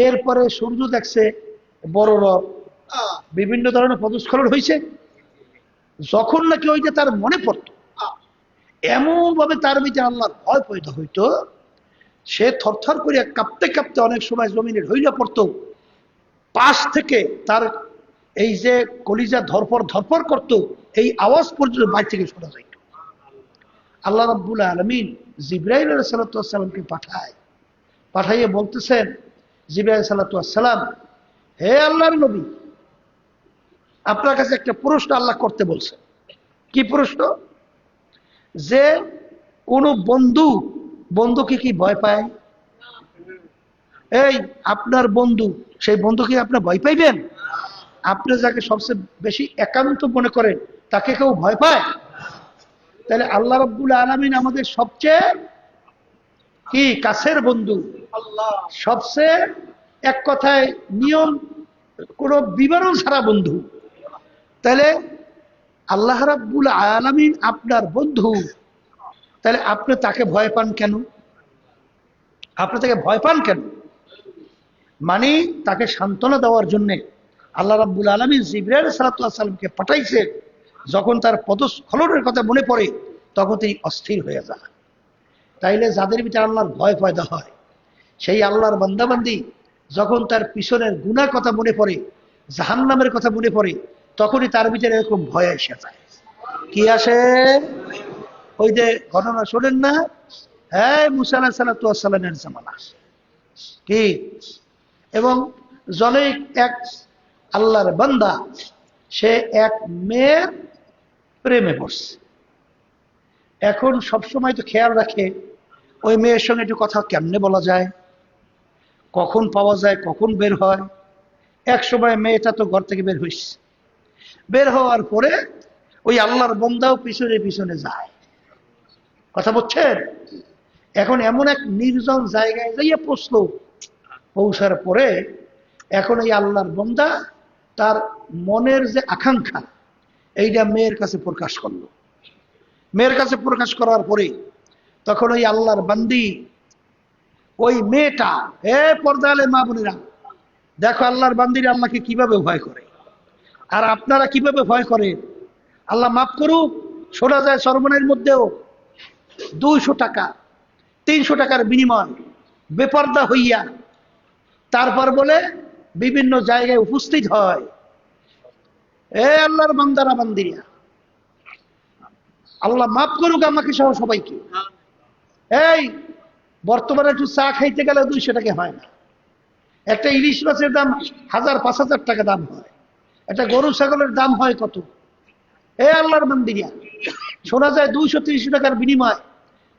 এরপরে সূর্য দেখছে বড় রব, বিভিন্ন ধরনের পদস্খলন হয়েছে। যখন নাকি ওইটা তার মনে পড়তো, এমন ভাবে তার ভিতরে আল্লাহর ভয় পয়দা হইতো, সে থরথর করিয়া কাঁপতে কাঁপতে অনেক সময় জমিনে ঢইলা পড়তো। পাশ থেকে তার এই যে কলিজা ধরপর করত, এই আওয়াজ পর্যন্ত বাইরে থেকে শোনা যাইত। আল্লাহ রাব্বুল আলামিন জিবরাইল আলাইহিস সালামকে পাঠাইয়ে বলতেছেন, জিবরাইল আলাইহিস সালাম, হে আল্লাহর নবী, আপনার কাছে একটা প্রশ্ন আল্লাহ করতে বলছেন, কি প্রশ্ন? যে কোন বন্ধুকে কি ভয় পায়? এই আপনার বন্ধু, সেই বন্ধুকে আপনি ভয় পাইবেন? আপনি যাকে সবচেয়ে বেশি একান্ত মনে করেন তাকে কেউ ভয় পায়? তাহলে আল্লাহ রাব্বুল আলামিন আমাদের সবচেয়ে কি কাছের বন্ধু, সবচেয়ে এক কথায় নিয়ম কোন বিবরণ ছাড়া বন্ধু। তাহলে আল্লাহ রাব্বুল আলামিন আপনার বন্ধু, তাহলে আপনি তাকে ভয় পান কেন? আপনি তাকে ভয় পান কেন? মানে তাকে সান্ত্বনা দেওয়ার জন্য আল্লাহ রাব্বুল আলামিন জিবরাইল সাল্লাল্লাহু আলাইহি সাল্লামকে পাঠাইছে। যখন তার পদস্খলনের কথা মনে পড়ে তখন তিনি অস্থির হয়ে যান। তাইলে যাদের ভিতরে আল্লাহর ভয় পয়দা হয়, সেই আল্লাহর বান্দাবান্দি যখন তার পিছনের গুনার কথা মনে পড়ে, জাহান্নামের কথা মনে পড়ে, তখনই তার ভিতরে এরকম ভয় এসে যায়। কি আসে? ওই যে ঘটনা শোনেন না, হ্যাঁ মুসা আলাইহিস সালামের জামানা কি, এবং জনৈক এক আল্লাহর বান্দা সে এক মেয়ের প্রেমে পড়ছে। এখন সবসময় তো খেয়াল রাখে ওই মেয়ের সঙ্গে একটু কথা কেমনে বলা যায়, কখন পাওয়া যায়, কখন বের হয়। এক সময় মেয়েটা তো ঘর থেকে বের হইছে, বের হওয়ার পরে ওই আল্লাহর বান্দাও পিছনে পিছনে যায়। কথা বলছেন? এখন এমন এক নির্জন জায়গায় যাইয়া পৌঁছলো, পৌঁছার পরে এখন এই আল্লাহর বান্দা তার মনের যে আকাঙ্ক্ষা এইটা মেয়ের কাছে প্রকাশ করলো। মেয়ের কাছে প্রকাশ করার পরে তখন ওই আল্লাহর বান্দি ওই মেয়েটা, এ পর্দালে মা বোনেরা দেখো আল্লাহর বান্দিরা আল্লাহকে কিভাবে ভয় করে, আর আপনারা কিভাবে ভয় করেন। আল্লাহ মাফ করুক, শোনা যায় সর্বনের মধ্যেও 200 টাকা 300 টাকার বিনিময় বেপর্দা হইয়া তারপর বলে বিভিন্ন জায়গায় উপস্থিত হয়। এ আল্লাহর বান্দারা বান্দিরা, আল্লাহ মাফ করুক আমাকে সহ সবাইকে। এই বর্তমানে একটু চা খাইতে গেলে 200 টাকা হয় না, একটা ইলিশ মাছের দাম 1000-5000 টাকা দাম হয়, একটা গরু ছাগলের দাম হয় কত। এ আল্লাহর বান্দিরা, শোনা যায় 200-300 টাকার বিনিময়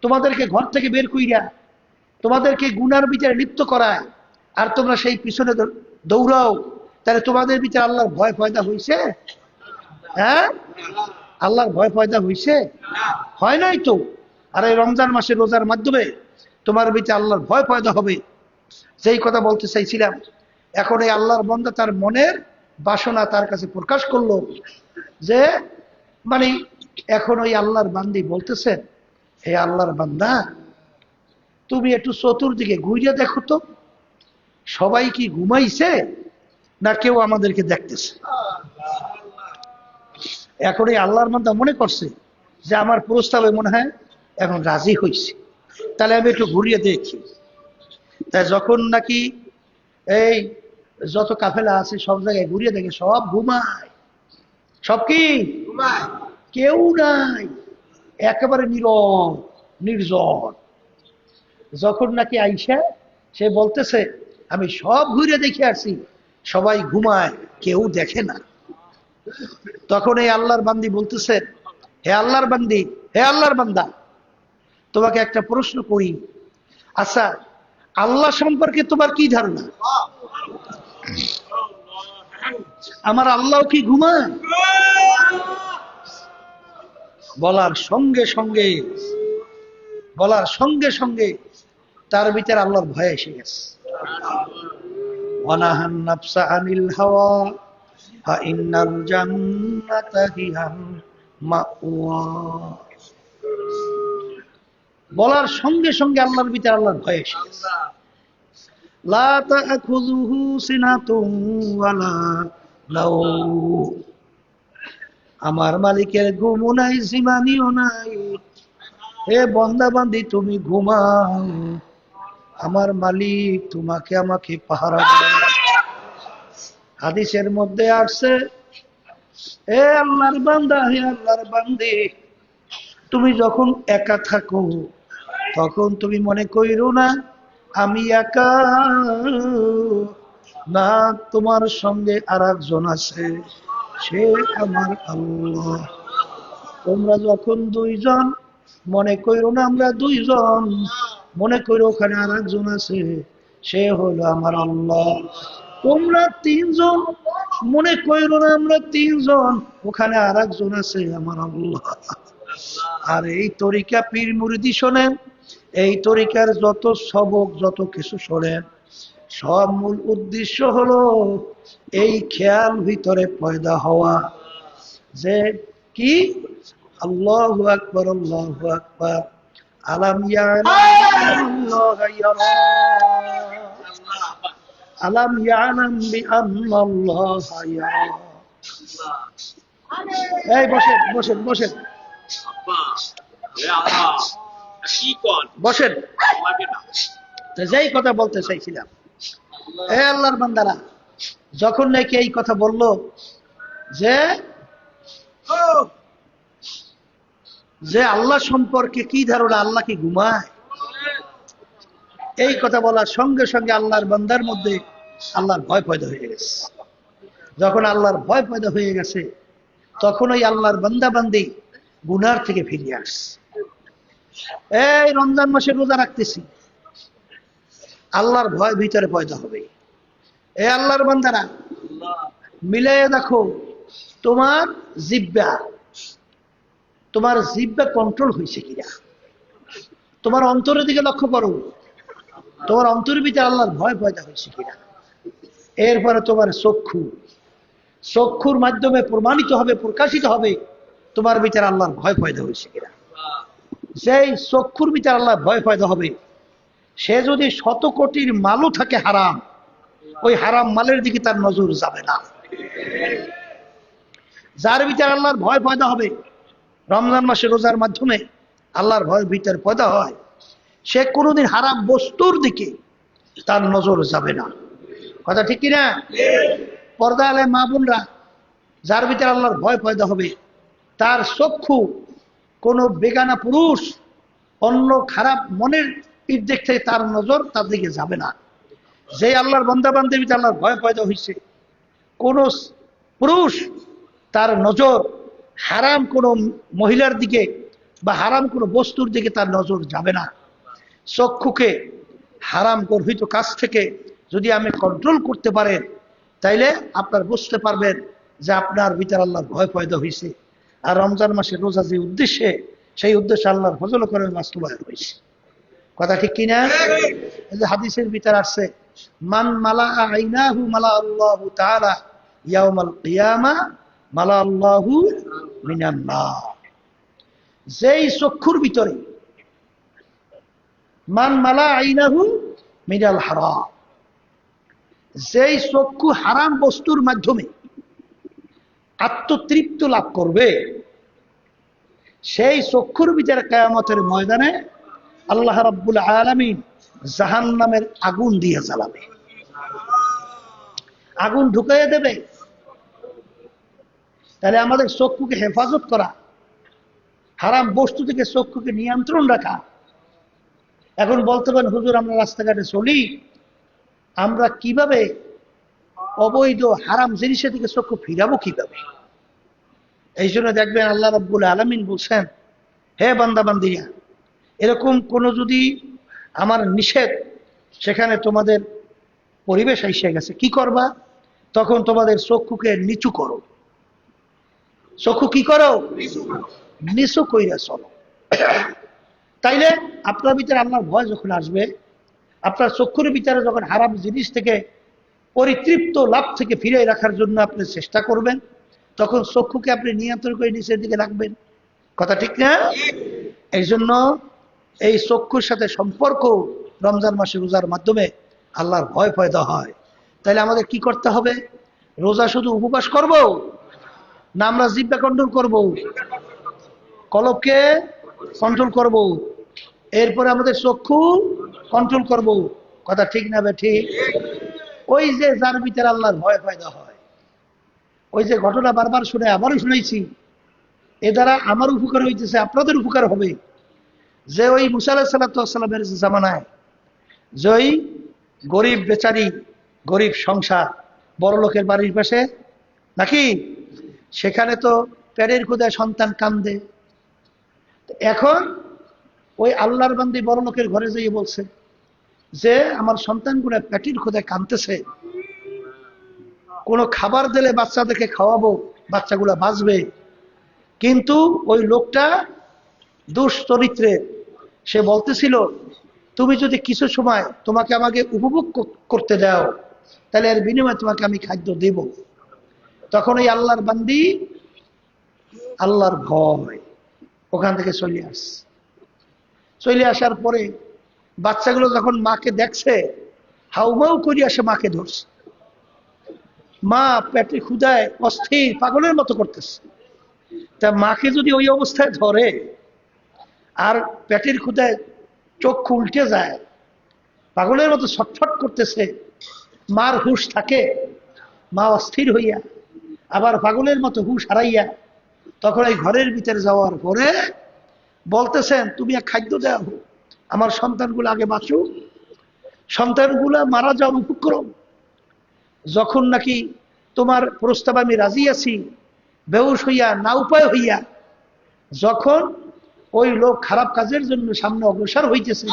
তোমাদেরকে ঘর থেকে বের কইরা তোমাদেরকে গুনার বিচারে লিপ্ত করায়, আর তোমরা সেই পিছনে দৌড়াও। তাহলে তোমাদের ভিতরে আল্লাহর ভয় পয়দা হইছে? হ্যাঁ, আল্লাহর ভয় পয়দা হইছে? হয় নাই তো। আর এই রমজান মাসে রোজার মাধ্যমে তোমার ভিতরে আল্লাহর ভয় পয়দা হবে। যেই কথা বলতে চাইছিলাম, এখন এই আল্লাহর বান্দা তার মনের বাসনা তার কাছে প্রকাশ করলো যে মানে এখন ওই আল্লাহর বান্দি বলতেছেন, হে আল্লাহর বান্দা তুমি একটু চতুর্দিকে ঘুরিয়ে দেখো তো, সবাই কি ঘুমাইছে না কেউ আমাদেরকে দেখতেছে। এখন এই আল্লাহর বান্দা মনে করছে যে আমার প্রস্তাবে মনে হয় এখন রাজি হয়েছে, তাহলে আমি একটু ঘুরিয়ে দেখি। তাই যখন নাকি এই যত কাফেলা আছে সব জায়গায় ঘুরিয়ে দেখে সব ঘুমায়, সব কি কেউ নাই, একেবারে নীরব নির্জন। যখন নাকি আইসা সে বলতেছে আমি সব ঘুরে দেখে আসছি, সবাই ঘুমায় কেউ দেখে না। তখন এই আল্লাহর বান্দি বলতেছে, হে আল্লাহর বান্দি, হে আল্লাহর বান্দা তোমাকে একটা প্রশ্ন করি, আচ্ছা আল্লাহ সম্পর্কে তোমার কি ধারণা? আমার আল্লাহ কি ঘুমায়? বলার সঙ্গে সঙ্গে তার ভিতরে আল্লাহর ভয় এসে গেছে। ওয়ানাহান নাফসা আনিল হাওয়া ফা ইন্নাল জান্নাতা হিয়াল মাওয়া। বলার সঙ্গে সঙ্গে আল্লাহর ভিতরে আল্লাহর ভয় এসে গেছে। লা তাখুযুহু সিনাতুন ওয়ালা নাওম, আমার মালিকের ঘুমও নাই জিমানিও নাই। হে বান্দা বান্দি তুমি ঘুমাও, আমার মালিক তোমাকে আমাকে পাহারা দেয়। হাদিসের মধ্যে আসছে, হে আল্লাহর বান্দা, হে আল্লাহর বান্দি তুমি যখন একা থাকো তখন তুমি মনে কইরো না আমি একা, না তোমার সঙ্গে আর একজন আছে, সে আমার আল্লাহ। তোমরা যখন দুইজন, মনে কইরো না আমরা দুইজন, মনে কইরো ওখানে আর একজন আছে, সে হলো আমার আল্লাহ। তোমরা তিনজন, মনে কইরো না আমরা তিনজন, ওখানে আর একজন আছে আমার আল্লাহ। আর এই তরিকা পীর মুরিদি শোনেন, এই তরিকার যত সবক যত কিছু শোনেন, সব মূল উদ্দেশ্য হলো এই খেয়াল ভিতরে পয়দা হওয়া যে কি আল্লাহু আকবার, আল্লাহু আকবার, আলাম ইয়ালাল্লাহ ইয়ারা, আলাম ইয়ালাম বিআন্নাল্লাহ ইয়ারা। এই বসেন বসেন বসেন বসেন। যেই কথা বলতে চাইছিলাম, হে আল্লাহর বান্দারা, যখন নাকি এই কথা বলল যে যে আল্লাহ সম্পর্কে কি ধারণা, আল্লাহ কি ঘুমায়, এই কথা বলার সঙ্গে সঙ্গে আল্লাহর বান্দার মধ্যে আল্লাহর ভয় পয়দা হয়ে গেছে। যখন আল্লাহর ভয় পয়দা হয়ে গেছে, তখন ওই আল্লাহর বান্দা বান্দি গুনার থেকে ফিরে আসছে। এই রমজান মাসে রোজা রাখতেছি, আল্লাহর ভয় ভিতরে পয়দা হবে। এ আল্লাহর বান্দারা, মিলাইয়া দেখো তোমার জিহ্বা, তোমার জিহ্বা কন্ট্রোল হয়েছে কিনা। তোমার অন্তরের দিকে লক্ষ্য করো, তোমার অন্তরের ভিতরে আল্লাহর ভয় পয়দা হয়েছে কিনা। এরপরে তোমার চক্ষু, চক্ষুর মাধ্যমে প্রমাণিত হবে, প্রকাশিত হবে তোমার ভিতরে আল্লাহর ভয় পয়দা হয়েছে কিনা। সেই চক্ষুর ভিতরে আল্লাহর ভয় পয়দা হবে, সে যদি 100 কোটির মালও থাকে হারাম, ওই হারাম মালের দিকে তার নজর যাবে না। যার ভিতরে আল্লাহর ভয় পয়দা হবে, রমজান মাসে রোজার মাধ্যমে আল্লাহর ভয় ভিতরে পয়দা হয়, সে কোনোদিন হারাম বস্তুর দিকে তার নজর যাবে না। কথা ঠিক কিনা? পর্দা আলে মা বোনরা, যার ভিতরে আল্লাহর ভয় পয়দা হবে, তার চক্ষু কোনো বেগানা পুরুষ, অন্য খারাপ মনের দিক থেকে তার নজর তার দিকে যাবে না। যে আল্লাহর বান্দা বান্দির ভিতরে আল্লাহর ভয় পয়দা হয়েছে, কোন পুরুষ তার নজর হারাম কোনো মহিলার দিকে বা হারাম কোনো বস্তুর দিকে তার নজর যাবে না। চক্ষুকে হারাম গর্হিত কাজ থেকে যদি আমি কন্ট্রোল করতে পারেন, তাইলে আপনার বুঝতে পারবেন যে আপনার ভিতরে আল্লাহর ভয় পয়দা হয়েছে। আর রমজান মাসে রোজা যে উদ্দেশ্যে, সেই উদ্দেশ্যে আল্লাহর ফজল করে বাস্তবায়ন হয়েছে। কথা ঠিক কিনা? এই যে হাদিসের ভিতরে আসছে, মান মালা আইনাহু মালা আল্লাহু তাআলা ইয়াউমাল কিয়ামা মালা আল্লাহু মিনান নার। যেই চক্ষুর ভিতরে, মান মালা আইনাহু মিনাল হারাম, যেই চক্ষু হারাম বস্তুর মাধ্যমে আত্মতৃপ্ত লাভ করবে, সেই চক্ষুর ভিতরে কিয়ামতের ময়দানে আল্লাহ রাব্বুল আলামিন জাহান্নামের আগুন দিয়ে জ্বালাবে, আগুন ঢুকাইয়া দেবে। তাহলে আমাদের চক্ষুকে হেফাজত করা, হারাম বস্তু থেকে চক্ষুকে নিয়ন্ত্রণ রাখা। এখন বলতে পারেন, হুজুর আমরা রাস্তাঘাটে চলি, আমরা কিভাবে অবৈধ হারাম জিনিসের দিকে চক্ষু ফিরাবো কিভাবে? এই জন্য দেখবেন আল্লাহ রাব্বুল আলামিন বলছেন, হে বান্দা বান্দিরা, এরকম কোনো যদি আমার নিষেধ সেখানে তোমাদের পরিবেশ এসে গেছে, কি করবা? তখন তোমাদের চক্ষুকে নিচু করো। চক্ষু কি করো? নিচু কইরা চলো। তাইলে আপনার ভিতরে আল্লাহর ভয় যখন আসবে, আপনার চক্ষুর ভিতরে যখন হারাম জিনিস থেকে পরিতৃপ্ত লাভ থেকে ফিরে রাখার জন্য আপনি চেষ্টা করবেন, তখন চক্ষুকে আপনি নিয়ন্ত্রণ করে নিচের দিকে রাখবেন। কথা ঠিক না? এই জন্য এই চক্ষুর সাথে সম্পর্ক রমজান মাসে রোজার মাধ্যমে আল্লাহর ভয় পয়দা হয়। তাহলে আমাদের কি করতে হবে? রোজা শুধু উপবাস করব না, আমরা জিহ্বা কন্ট্রোল করব, কলবকে কন্ট্রোল করব, এরপরে আমাদের চক্ষু কন্ট্রোল করব। কথা ঠিক না ঠিক? ওই যে যার ভিতরে আল্লাহর ভয় পয়দা হয়, ওই যে ঘটনা বারবার শুনে আবারও শুনাইছি, এ দ্বারা আমার উপকার হইতেছে, আপনাদের উপকার হবে। যে ওই মুসা আলাইহিস সালামের জামানায় যে ওই গরিব বেচারি, গরিব সংসার, বড় লোকের বাড়ির পাশে নাকি, সেখানে তো পেটের ক্ষুধায় সন্তান কান্দে, এখন ওই আল্লাহর বান্দি বড় লোকের ঘরে যেয়ে বলছে যে আমার সন্তানগুলো পেটের ক্ষুধায় কাঁদতেছে, কোনো খাবার দিলে বাচ্চাদেরকে খাওয়াবো, বাচ্চাগুলা বাঁচবে। কিন্তু ওই লোকটা দুশ্চরিত্রে, সে বলতেছিল তুমি যদি কিছু সময় তোমাকে আমাকে উপভোগ করতে দাও, তাহলে এর বিনিময়ে তোমাকে আমি খাদ্য দেব। তখন ওই আল্লাহর বান্দি আল্লাহর ভয় ওখান থেকে চলে আসার পরে বাচ্চাগুলো যখন মাকে দেখছে, হাউমাউ করিয়া সে মাকে ধরছে। মা পেটে ক্ষুধায় অস্থির পাগলের মতো করতেছে। তা মাকে যদি ওই অবস্থায় ধরে আর পেটের ক্ষুধায় চক্ষু উল্টে যায়, পাগলের মতো ছটফট করতেছে, মার হুঁশ থাকে, মা অস্থির হইয়া আবার পাগলের মতো হুঁশ হারাইয়া তখন এই ঘরের ভিতরে যাওয়ার পরে বলতেছেন তুমি এক খাদ্য দেও, আমার সন্তানগুলো আগে বাঁচুক, সন্তানগুলা মারা যাওয়ার উপক্রম, যখন নাকি তোমার প্রস্তাব আমি রাজি আছি, বেহুশ হইয়া না উপায় হইয়া যখন ওই লোক খারাপ কাজের জন্য সামনে অগ্রসর হইতেছে,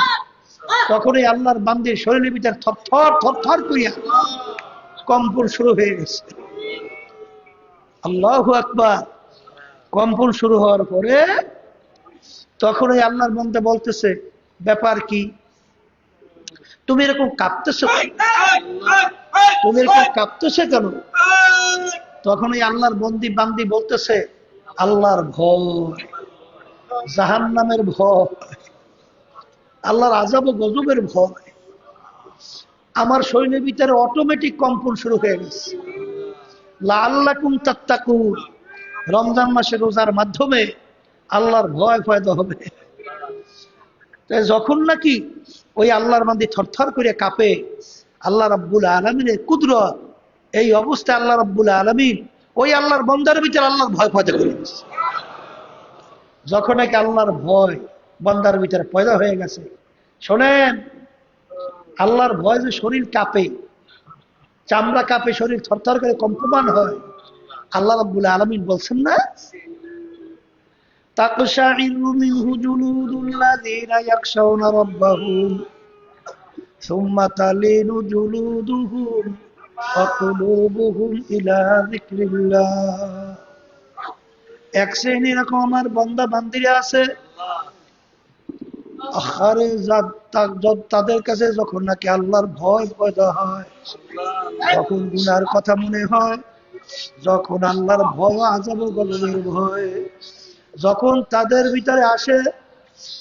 তখন এই আল্লাহর বান্দির শরীরের ভিতর থরথর থরথর করিয়া কম্পন শুরু হয়ে গেছে। আল্লাহু আকবার। কম্পন শুরু হওয়ার পরে তখন ওই আল্লাহর বান্দা বলতেছে ব্যাপার কি, তুমি এরকম কাঁপতেছো, তুমি এরকম কাঁপতেছো কেন? তখন ওই আল্লাহর বান্দি বলতেছে আল্লাহর ভয়, জাহান্নামের ভয়, আল্লাহর আযাব ও গজবের ভয়। আমার শরীরের ভিতরে অটোমেটিক কম্পন শুরু হয়ে গেছে। লাআল্লাকুম তাত্তাকুন, রমজান মাসে রোজার মাধ্যমে আল্লাহর ভয় পয়দা হবে। যখন নাকি ওই আল্লাহর বান্দি থরথর করে কাঁপে, আল্লাহ রাব্বুল আলামিনের কুদরত, এই অবস্থায় আল্লাহ রাব্বুল আলামিন ওই আল্লাহর বান্দার ভিতরে আল্লাহর ভয় পয়দা করে দিচ্ছে। যখন নাকি আল্লাহর ভয় বান্দার ভিতরে পয়দা হয়ে গেছে, শোনেন, আল্লাহর ভয় যে শরীর কাঁপে, চামড়া কাঁপে, শরীর থরথর করে কম্পমান হয়, আল্লাহ রাব্বুল আলামিন বলছেন না তাকশাইরু মিনহু জুলুদুল্লাযীনা ইয়াখশাউনা রাব্বাহুম সুম্মা তালিনু জুলুদুহুম ওয়া কুলুবুহুম ইলা যিকরিল্লাহ। এক শ্রেণী এরকম আমার বান্দা বান্দিরা আছে, আরে তাদের কাছে যখন নাকি আল্লাহর ভয় পয়দা হয়, যখন গুনার কথা মনে হয়, যখন আল্লাহর ভয় আযাব ও গজবের ভয় যখন তাদের ভিতরে আসে,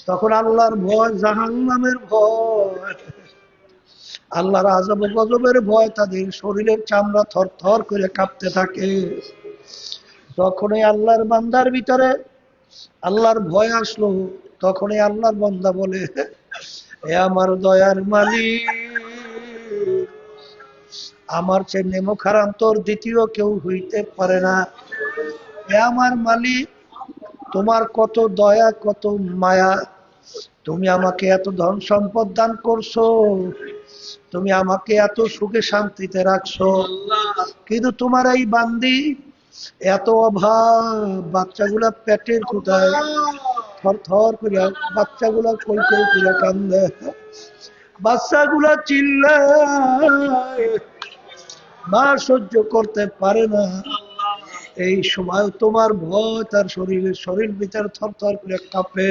তখন আল্লাহর ভয়, জাহান্নামের ভয়, আল্লাহর আযাব ও গজবের ভয় তাদের শরীরের চামড়া থরথর করে কাঁপতে থাকে। যখনই আল্লাহর বান্দার ভিতরে আল্লাহর ভয় আসলো, তখনই আল্লাহর বান্দা বলে এ আমার দয়ার মালিক, আমার চেয়ে নেমো খারাম তোর দ্বিতীয় কেউ হইতে পারে না। এ আমার মালিক, তোমার কত দয়া, কত মায়া, তুমি আমাকে এত ধন সম্পদ দান করছো, তুমি আমাকে এত সুখে শান্তিতে রাখছো, কিন্তু তোমার এই বান্দি এত অভাব, বাচ্চাগুলা পেটের ক্ষুধায় থরথর করিয়া, বাচ্চাগুলা কই কই করিয়া কান্দে, বাচ্চাগুলা চিল্লায়, মা সহ্য করতে পারে না। এই সময় তোমার ভয় তার শরীর ভিতর থরথর করে কাঁপে।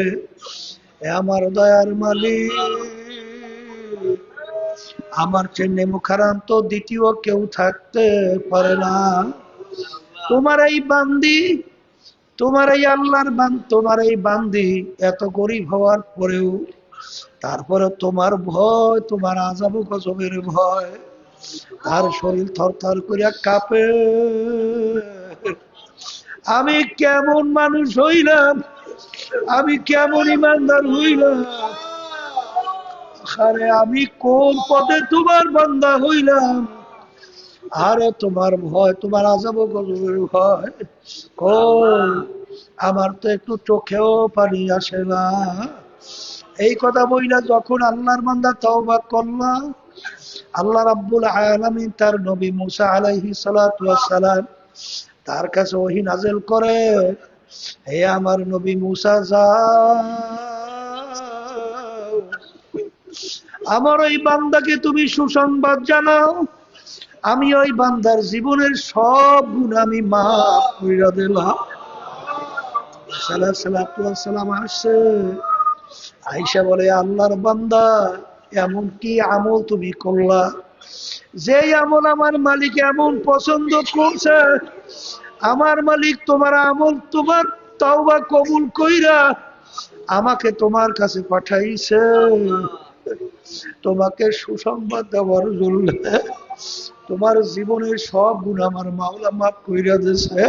এ আমার দয়ার মালিক, আমার চেয়ে মুখারাম তো দ্বিতীয় কেউ থাকতে পারে না। তোমার এই বান্দি, তোমার এই আল্লাহর তোমার এই বান্দি এত গরিব হওয়ার পরেও, তারপরে তোমার ভয়, তোমার আযাব গজবের ভয়, তার শরীর থরথর করিয়া কাঁপে। আমি কেমন মানুষ হইলাম, আমি কেমন ইমানদার হইলাম, আরে আমি কোন পদে তোমার বান্দা হইলাম, আরে তোমার ভয়, তোমার আযাব গজবের ভয় কোন, আমার তো একটু চোখেও পানি আসে না। এই কথা বইলা যখন আল্লাহর বান্দা তওবা করল, আল্লাহ রাব্বুল আলামিন তার নবী মুসা আলাইহিস সালাতু ওয়াস সালাম তার কাছে ওহী নাযিল করে, হে আমার নবী মুসা যাও, আমার ওই বান্দাকে তুমি সুসংবাদ জানাও, আমি ওই বান্দার জীবনের সব গুণ আমি মাফ কইরা দিলাম। সালাম আসছে, আয়েশা বলে আল্লাহর বান্দা এমন কি আমল তুমি করলা, যে আমল আমার মালিক এমন পছন্দ করছে, আমার মালিক তোমার আমল তোমার তওবা কবুল কইরা আমাকে তোমার কাছে পাঠাইছে তোমাকে সুসংবাদ দেওয়ার জন্য। তোমার জীবনের সব গুণ আমার মাওলা মাফ কইরা দিয়েছে।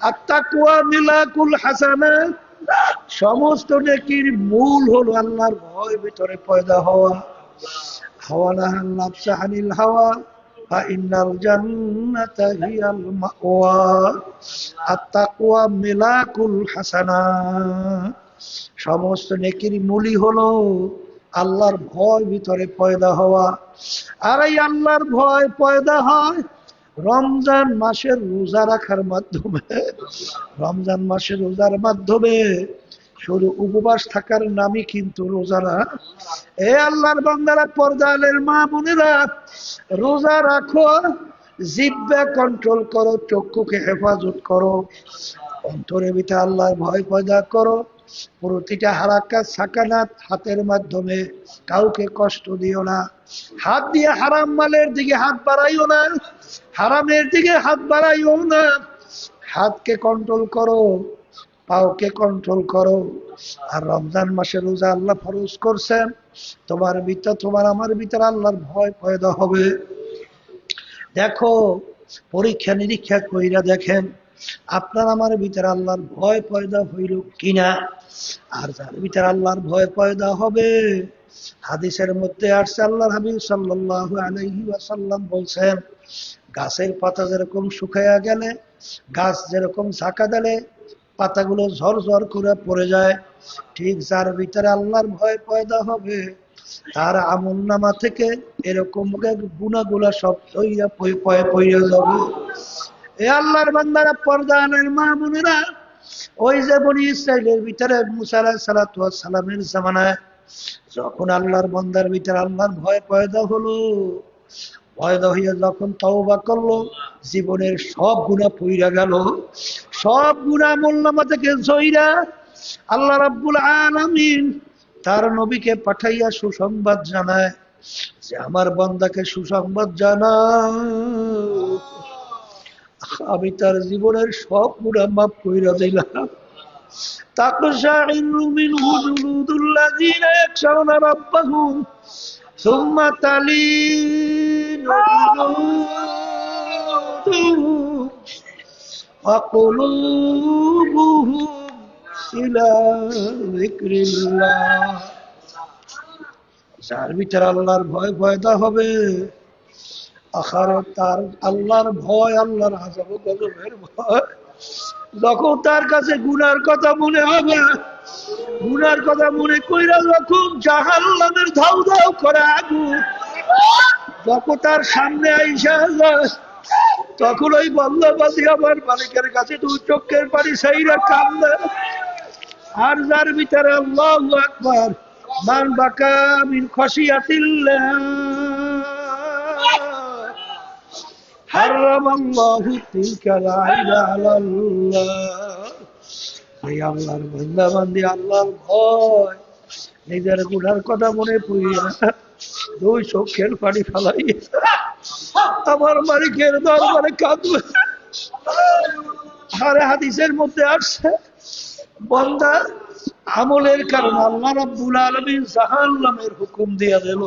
আত্তাকওয়া মিলাকুল হাসানাত, সমস্ত নেকির মূল হলো আল্লাহর ভয় ভিতরে পয়দা হওয়া। হাওয়া নাহান নাফসা আনিল হাওয়া ফাইন্নাল জান্নাতা হিয়াল মাওয়া। আত্তাকওয়া মিলাকুল হাসানাত, সমস্ত নেকির মূলই হলো আল্লাহর ভয় ভিতরে পয়দা হওয়া। আর এই আল্লাহর ভয় পয়দা হয় রমজান মাসের রোজা রাখার মাধ্যমে। রমজান মাসের রোজার মাধ্যমে শুধু উপবাস থাকার নামই কিন্তু রোজা না। এ আল্লাহর বান্দারা, পর্দালের মা বোনেরা, রোজা রাখো, জিহ্বা কন্ট্রোল করো, চক্ষুকে হেফাজত করো, অন্তরের ভিতরে আল্লাহর ভয় পয়দা করো। প্রতিটা হারাকাত সাকানাত হাতের মাধ্যমে কাউকে কষ্ট দিও না। হাত দিয়ে হারাম মালের দিকে হাত বাড়াইও না, হারামের দিকে হাত বাড়াইও না। হাতকে কন্ট্রোল করো, পাওকে কন্ট্রোল করো। আর রমজান মাসে রোজা আল্লাহ ফরজ করছেন, তোমার ভিতর তোমার আমার ভিতরে আল্লাহর ভয় পয়দা হবে। দেখো, পরীক্ষা নিরীক্ষা কইরা দেখেন আপনার আমার ভিতরে আল্লাহর ভয় পয়দা হইল কিনা। আর যার ভিতরে আল্লাহর ভয় পয়দা হবে, হাদিসের মধ্যে আসছে আল্লাহর হাবিব সাল্লাল্লাহু আলাইহি ওয়াসাল্লাম বলছেন, গাছের পাতা যেরকম শুকাইয়া গেলে, গাছ যেরকম ঝাঁকা দিলে পাতাগুলো ঝরঝর করে পড়ে যায়, ঠিক যার ভিতরে আল্লাহর ভয় পয়দা হবে তার আমলনামা থেকে এরকম গুনাহগুলা সব পইয়া যাবে। এ আল্লাহর বান্দারা, পর্দানের মা বোনেরা, ওই যে বনি ইসরাইলের ভিতরে মুসা আলাইহিস সালাতু ওয়াস সালামের জামানায় যখন আল্লাহর বান্দার ভিতরে আল্লাহর ভয় পয়দা হলো, পয়দা হইয়া যখন তওবা করলো, জীবনের সব গুনাহ পইরা গেল, সব গুনাহ আমলনামা থেকে ঝইরা আল্লাহ রাব্বুল আলামিন তার নবীকে পাঠাইয়া সুসংবাদ জানায় যে আমার বান্দাকে সুসংবাদ জানাও, আমি তার জীবনের সব গুনাহ মাফ কইরা দিলাম। তাকশাইরু মিনহু জুলুদুল্লাযীনা ইয়াখশাউনা রাব্বাহুম সুম্মা তালিনু জুলুদুহুম ওয়া কুলুবুহুম ইলা যিকরিল্লাহ। যার ভিতরে আল্লাহর ভয় পয়দা হবে, আখিরাত তার আল্লাহর ভয়, আল্লাহর আযাব ও গজবের ভয়, যখন তার কাছে গুনার কথা মনে হবে, গুনার কথা মনে কইরা যখন জাহান্নামের ধাউ ধাউ করে আগুন যখন তার সামনে আইসা যায়, তখন ওই বন্ধবাদী আমার মালিকের কাছে দুই চোখের পানি সাইরা কান্দে। আর যার ভিতরে আল্লাহু আকবার, মান বাকা মিন খাশিয়াতিল্লাহ হারামাল্লাহু তিলকাল আইনা আলাল্লাহ। এই আল্লাহর বান্দা বান্দি আল্লাহর ভয়, নিজের গুনার কথা মনে পড়িয়া দুই চোখের পানি ফেলাই আমার মালিকের দরবারে কাঁদবে। আরে হাদিসের মধ্যে আসছে, বান্দা আমলের কারণে আল্লাহ রাব্বুল আলামিন জাহান্নামের হুকুম দিয়া দিল।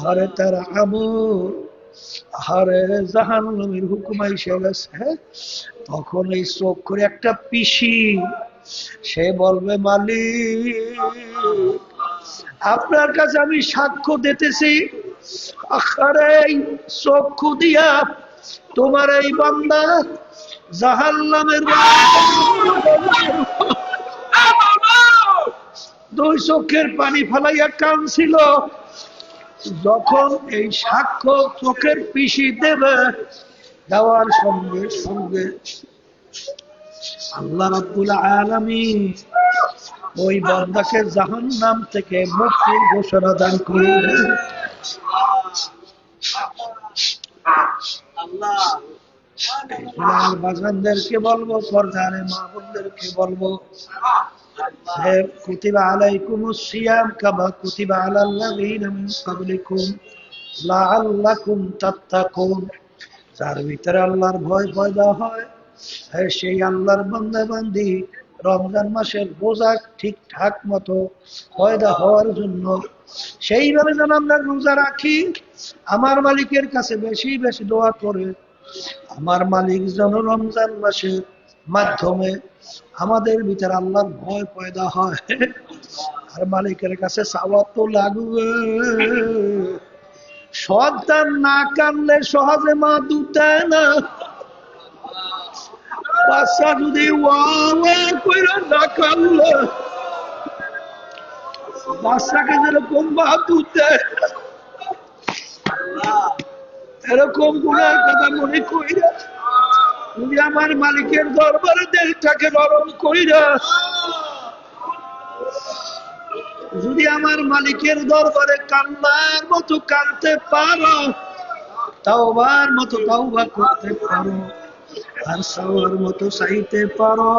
আরে তার আমল, আরে জাহান্নামের হুকুম আইসা গেছে। তখন এই চোখ করে একটা পিসি সে বলবে, মালিক আপনার কাছে আমি সাক্ষ্য দিতেছি, আরে চক্ষু দিয়া তোমার এই বান্দা জাহান্নামের দুই চোখের পানি ফেলাইয়া কাঁদছিল। যখন এই সাক্ষ্য চোখের পিসি দেবে, দেওয়ার সঙ্গে সঙ্গে আল্লাহ রাব্বুল আলামিন ওই বান্দাকে জাহান্নাম থেকে মুক্তির ঘোষণা দান করলেন। বাজানদেরকে বলবো, পর্দারে মা বোনদেরকে বলবো, কুতিবা আলাইকুমুস সিয়াম কামা কুতিবা আলাল লাযীনা মিন ক্বাবলিকুম লাআল্লাকুম তাত্তাকুন। যার ভিতরে আল্লাহর ভয় পয়দা হয়, সেই আল্লাহর বান্দা বান্দি রমজান মাসের রোজা ঠিকঠাক মতো পয়দা হওয়ার জন্য সেইভাবে যেন আমরা রোজা রাখি। আমার মালিকের কাছে বেশি বেশি দোয়া করে আমার মালিক যেন রমজান মাসের মাধ্যমে আমাদের ভিতরে আল্লাহর ভয় পয়দা হয়। আর মালিকের কাছে চাওয়া তো লাগবে। সন্তান না কানলে সহজে মা দুধ দেয় না। বাচ্চা যদি ওয়া না কানলে বাচ্চাকে যেরকম মা দুধ দেয়, এরকম গুনার কথা মনে কইরা যদি আমার মালিকের দরবারে দিলটাকে নরম কইরা যদি আমার মালিকের দরবারে কান্নার মতো কাঁদতে পারো, তাওবার মতো তাওবা করতে পারো, আর চাওয়ার মতো চাইতে পারো,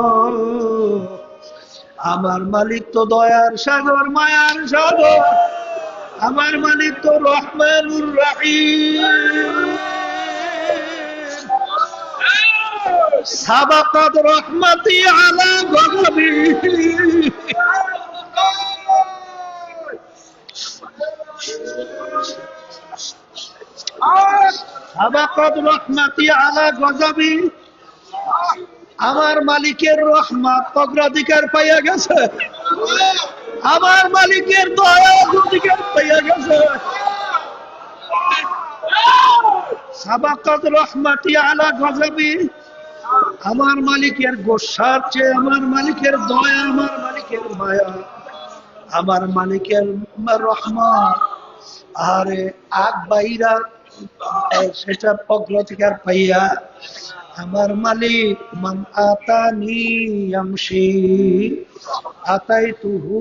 আমার মালিক তো দয়ার সাগর, মায়ার সাগর। আমার মালিক তো রহমানুর রহিম। সাবাকাত রহমতি আলা গজবি। সাবাকাত রহমতি আলা গজবি। আমার মালিকের রহমত অগ্রাধিকার পাইয়া গেছে, আমার মালিকের দয়া অগ্রাধিকার পাইয়া গেছে। সাবাকাত রহমতি আলা গজবি। আমার মালিকের গোসার চেয়ে আমার মালিকের দয়া, আমার মালিকের মায়া, আমার মালিকের রহমত আরে আগ বাইরা সেটা অগ্রাধিকার পাইয়া আমার মালিক মান আতানি আমশি আতাইতুহু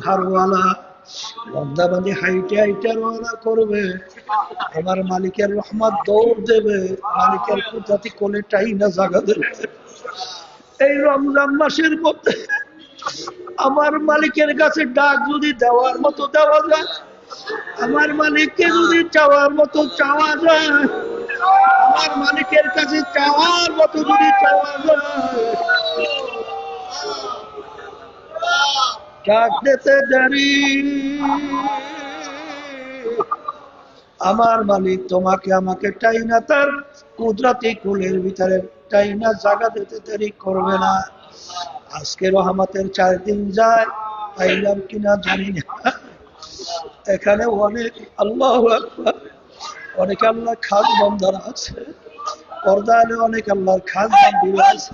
হারওয়ালা। বান্দা বান্দি হাইটে হাইটে রওনা করবে, আমার মালিকের রহমত দৌড় দেবে, মালিকের কুদরতি কোলেটাই না জায়গা দেবে। এই রমজান মাসের মধ্যে আমার মালিকের কাছে ডাক যদি দেওয়ার মতো দেওয়া যায়, আমার মালিককে যদি চাওয়ার মতো চাওয়া যায়, আমার মালিকের কাছে চাওয়ার মতো যদি চাওয়া যায়, ডাক দিতে দেরি। আমার মালিক তোমাকে আমাকে টাইনা তার কুদরতি কুলের ভিতরে টাইনা জায়গা দিতে দেরি করবে না। আজকে রহমতের 4 দিন যায়, পাইলাম কিনা জানি না। এখানে অনেক আল্লাহু আকবার, অনেক আল্লাহ খাস বান্দারা আছে, পর্দালে অনেক আল্লাহর খাস বান্দিরা আছে।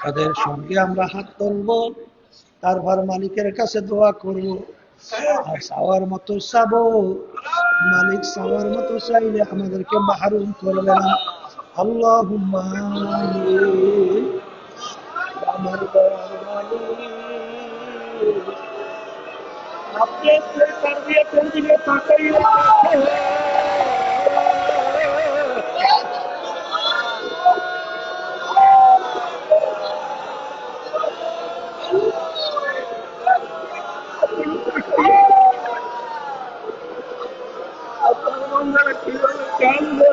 তাদের সঙ্গে আমরা হাত তুলবো, তারপর মালিকের কাছে দোয়া করব, আর চাওয়ার মতো চাবো। মালিক চাওয়ার মতো চাইলে আমাদেরকে মাহরুম করবে না। আল্লাহুম্মা আমিন। আমার দয়ার মালিক, আপনি তারবিয়াতের দিকে তাকাইয়া দেখেন। আপনার বান্দারা কিভাবে কাঁদবে,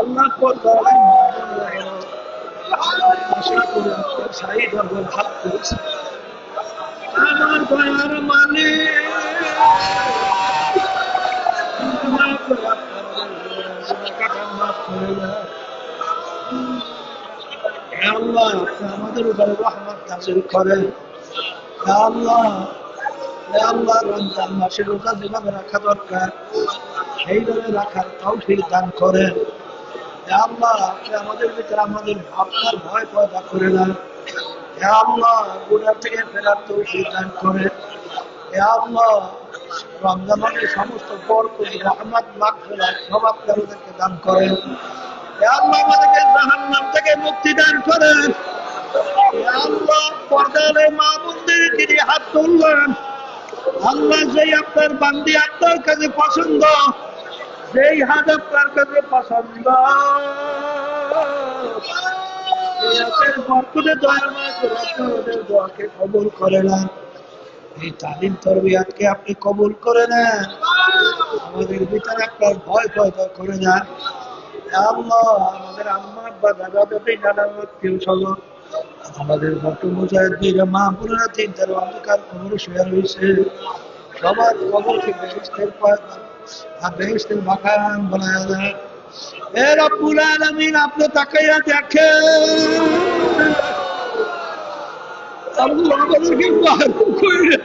আল্লাহ পর্দায় আশা করে আপনার সাহিদ আমার হাত করেছে। আমার দয়ার মালিক, আল্লাহ আমাদের উপরে রহমত নাযিল করেন। আল্লাহ আল্লাহ রমজান মাসে রোজা যেভাবে রাখা দরকার সেইভাবে রাখার তৌফিক দান করেন। আল্লাহ আমাদের ভিতরে আমাদের আপনার ভয় পয়দা করে দেন। আল্লাহ গুনাহ থেকে ফেরার তৌফিক দান করেন। আল্লাহ রমজানের সমস্ত বরকত, রহমত, মাগফিরাত সব আপনি আমাদেরকে দান করেন। হে আল্লাহ, আমাদেরকে জাহান্নাম থেকে মুক্তি দান করেন। হে আল্লাহ, পর্দার মা বোনদের তিনি হাত তুললেন। আল্লাহ, যেই আপনার বান্দি আপনার কাছে পছন্দ, যেই হাত আপনার কাছে পছন্দ, এই হাতের বরকতে দয়া মায়া করে আপনি আমাদের দোয়াকে কবুল করে নেন। এই তালিম তরবিয়াতকে আপনি কবুল করে নেন। আমাদের ভিতরে আপনার ভয় পয়দা করে নেন। হে আল্লাহ, আমাদের আম্মা আব্বা দাদা দাদি নানা আত্মীয় স্বজন, আমাদের ভক্ত মুজাহিদ মা বোনেরা তিনটার অন্ধকার কবরে শুয়ে রয়েছে, সবার কবরকে বেহেশতের পয়দা আর বেহেশতের বাগান বানায়া দেন। হে রব্বুল আলামিন, আপনি তাকাইয়া দেখেন। আল্লাহ, আমাদেরকে মাহরুম কইরেন,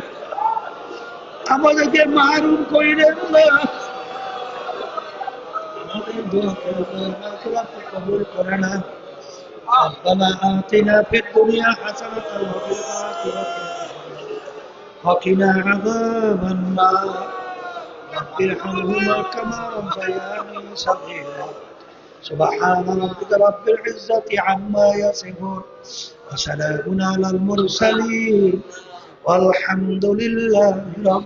আমাদেরকে মাহরুম কইরেন না। আমাদের দোয়াকে আপনি কবুল করে নেন। ربنا آتنا في الدنيا حسنة وفي الآخرة وقنا عذاب النار رب ارحمهما كما ربياني صغيرا سبحان ربك رب العزة عما يصفون وسلام على المرسلين والحمد لله رب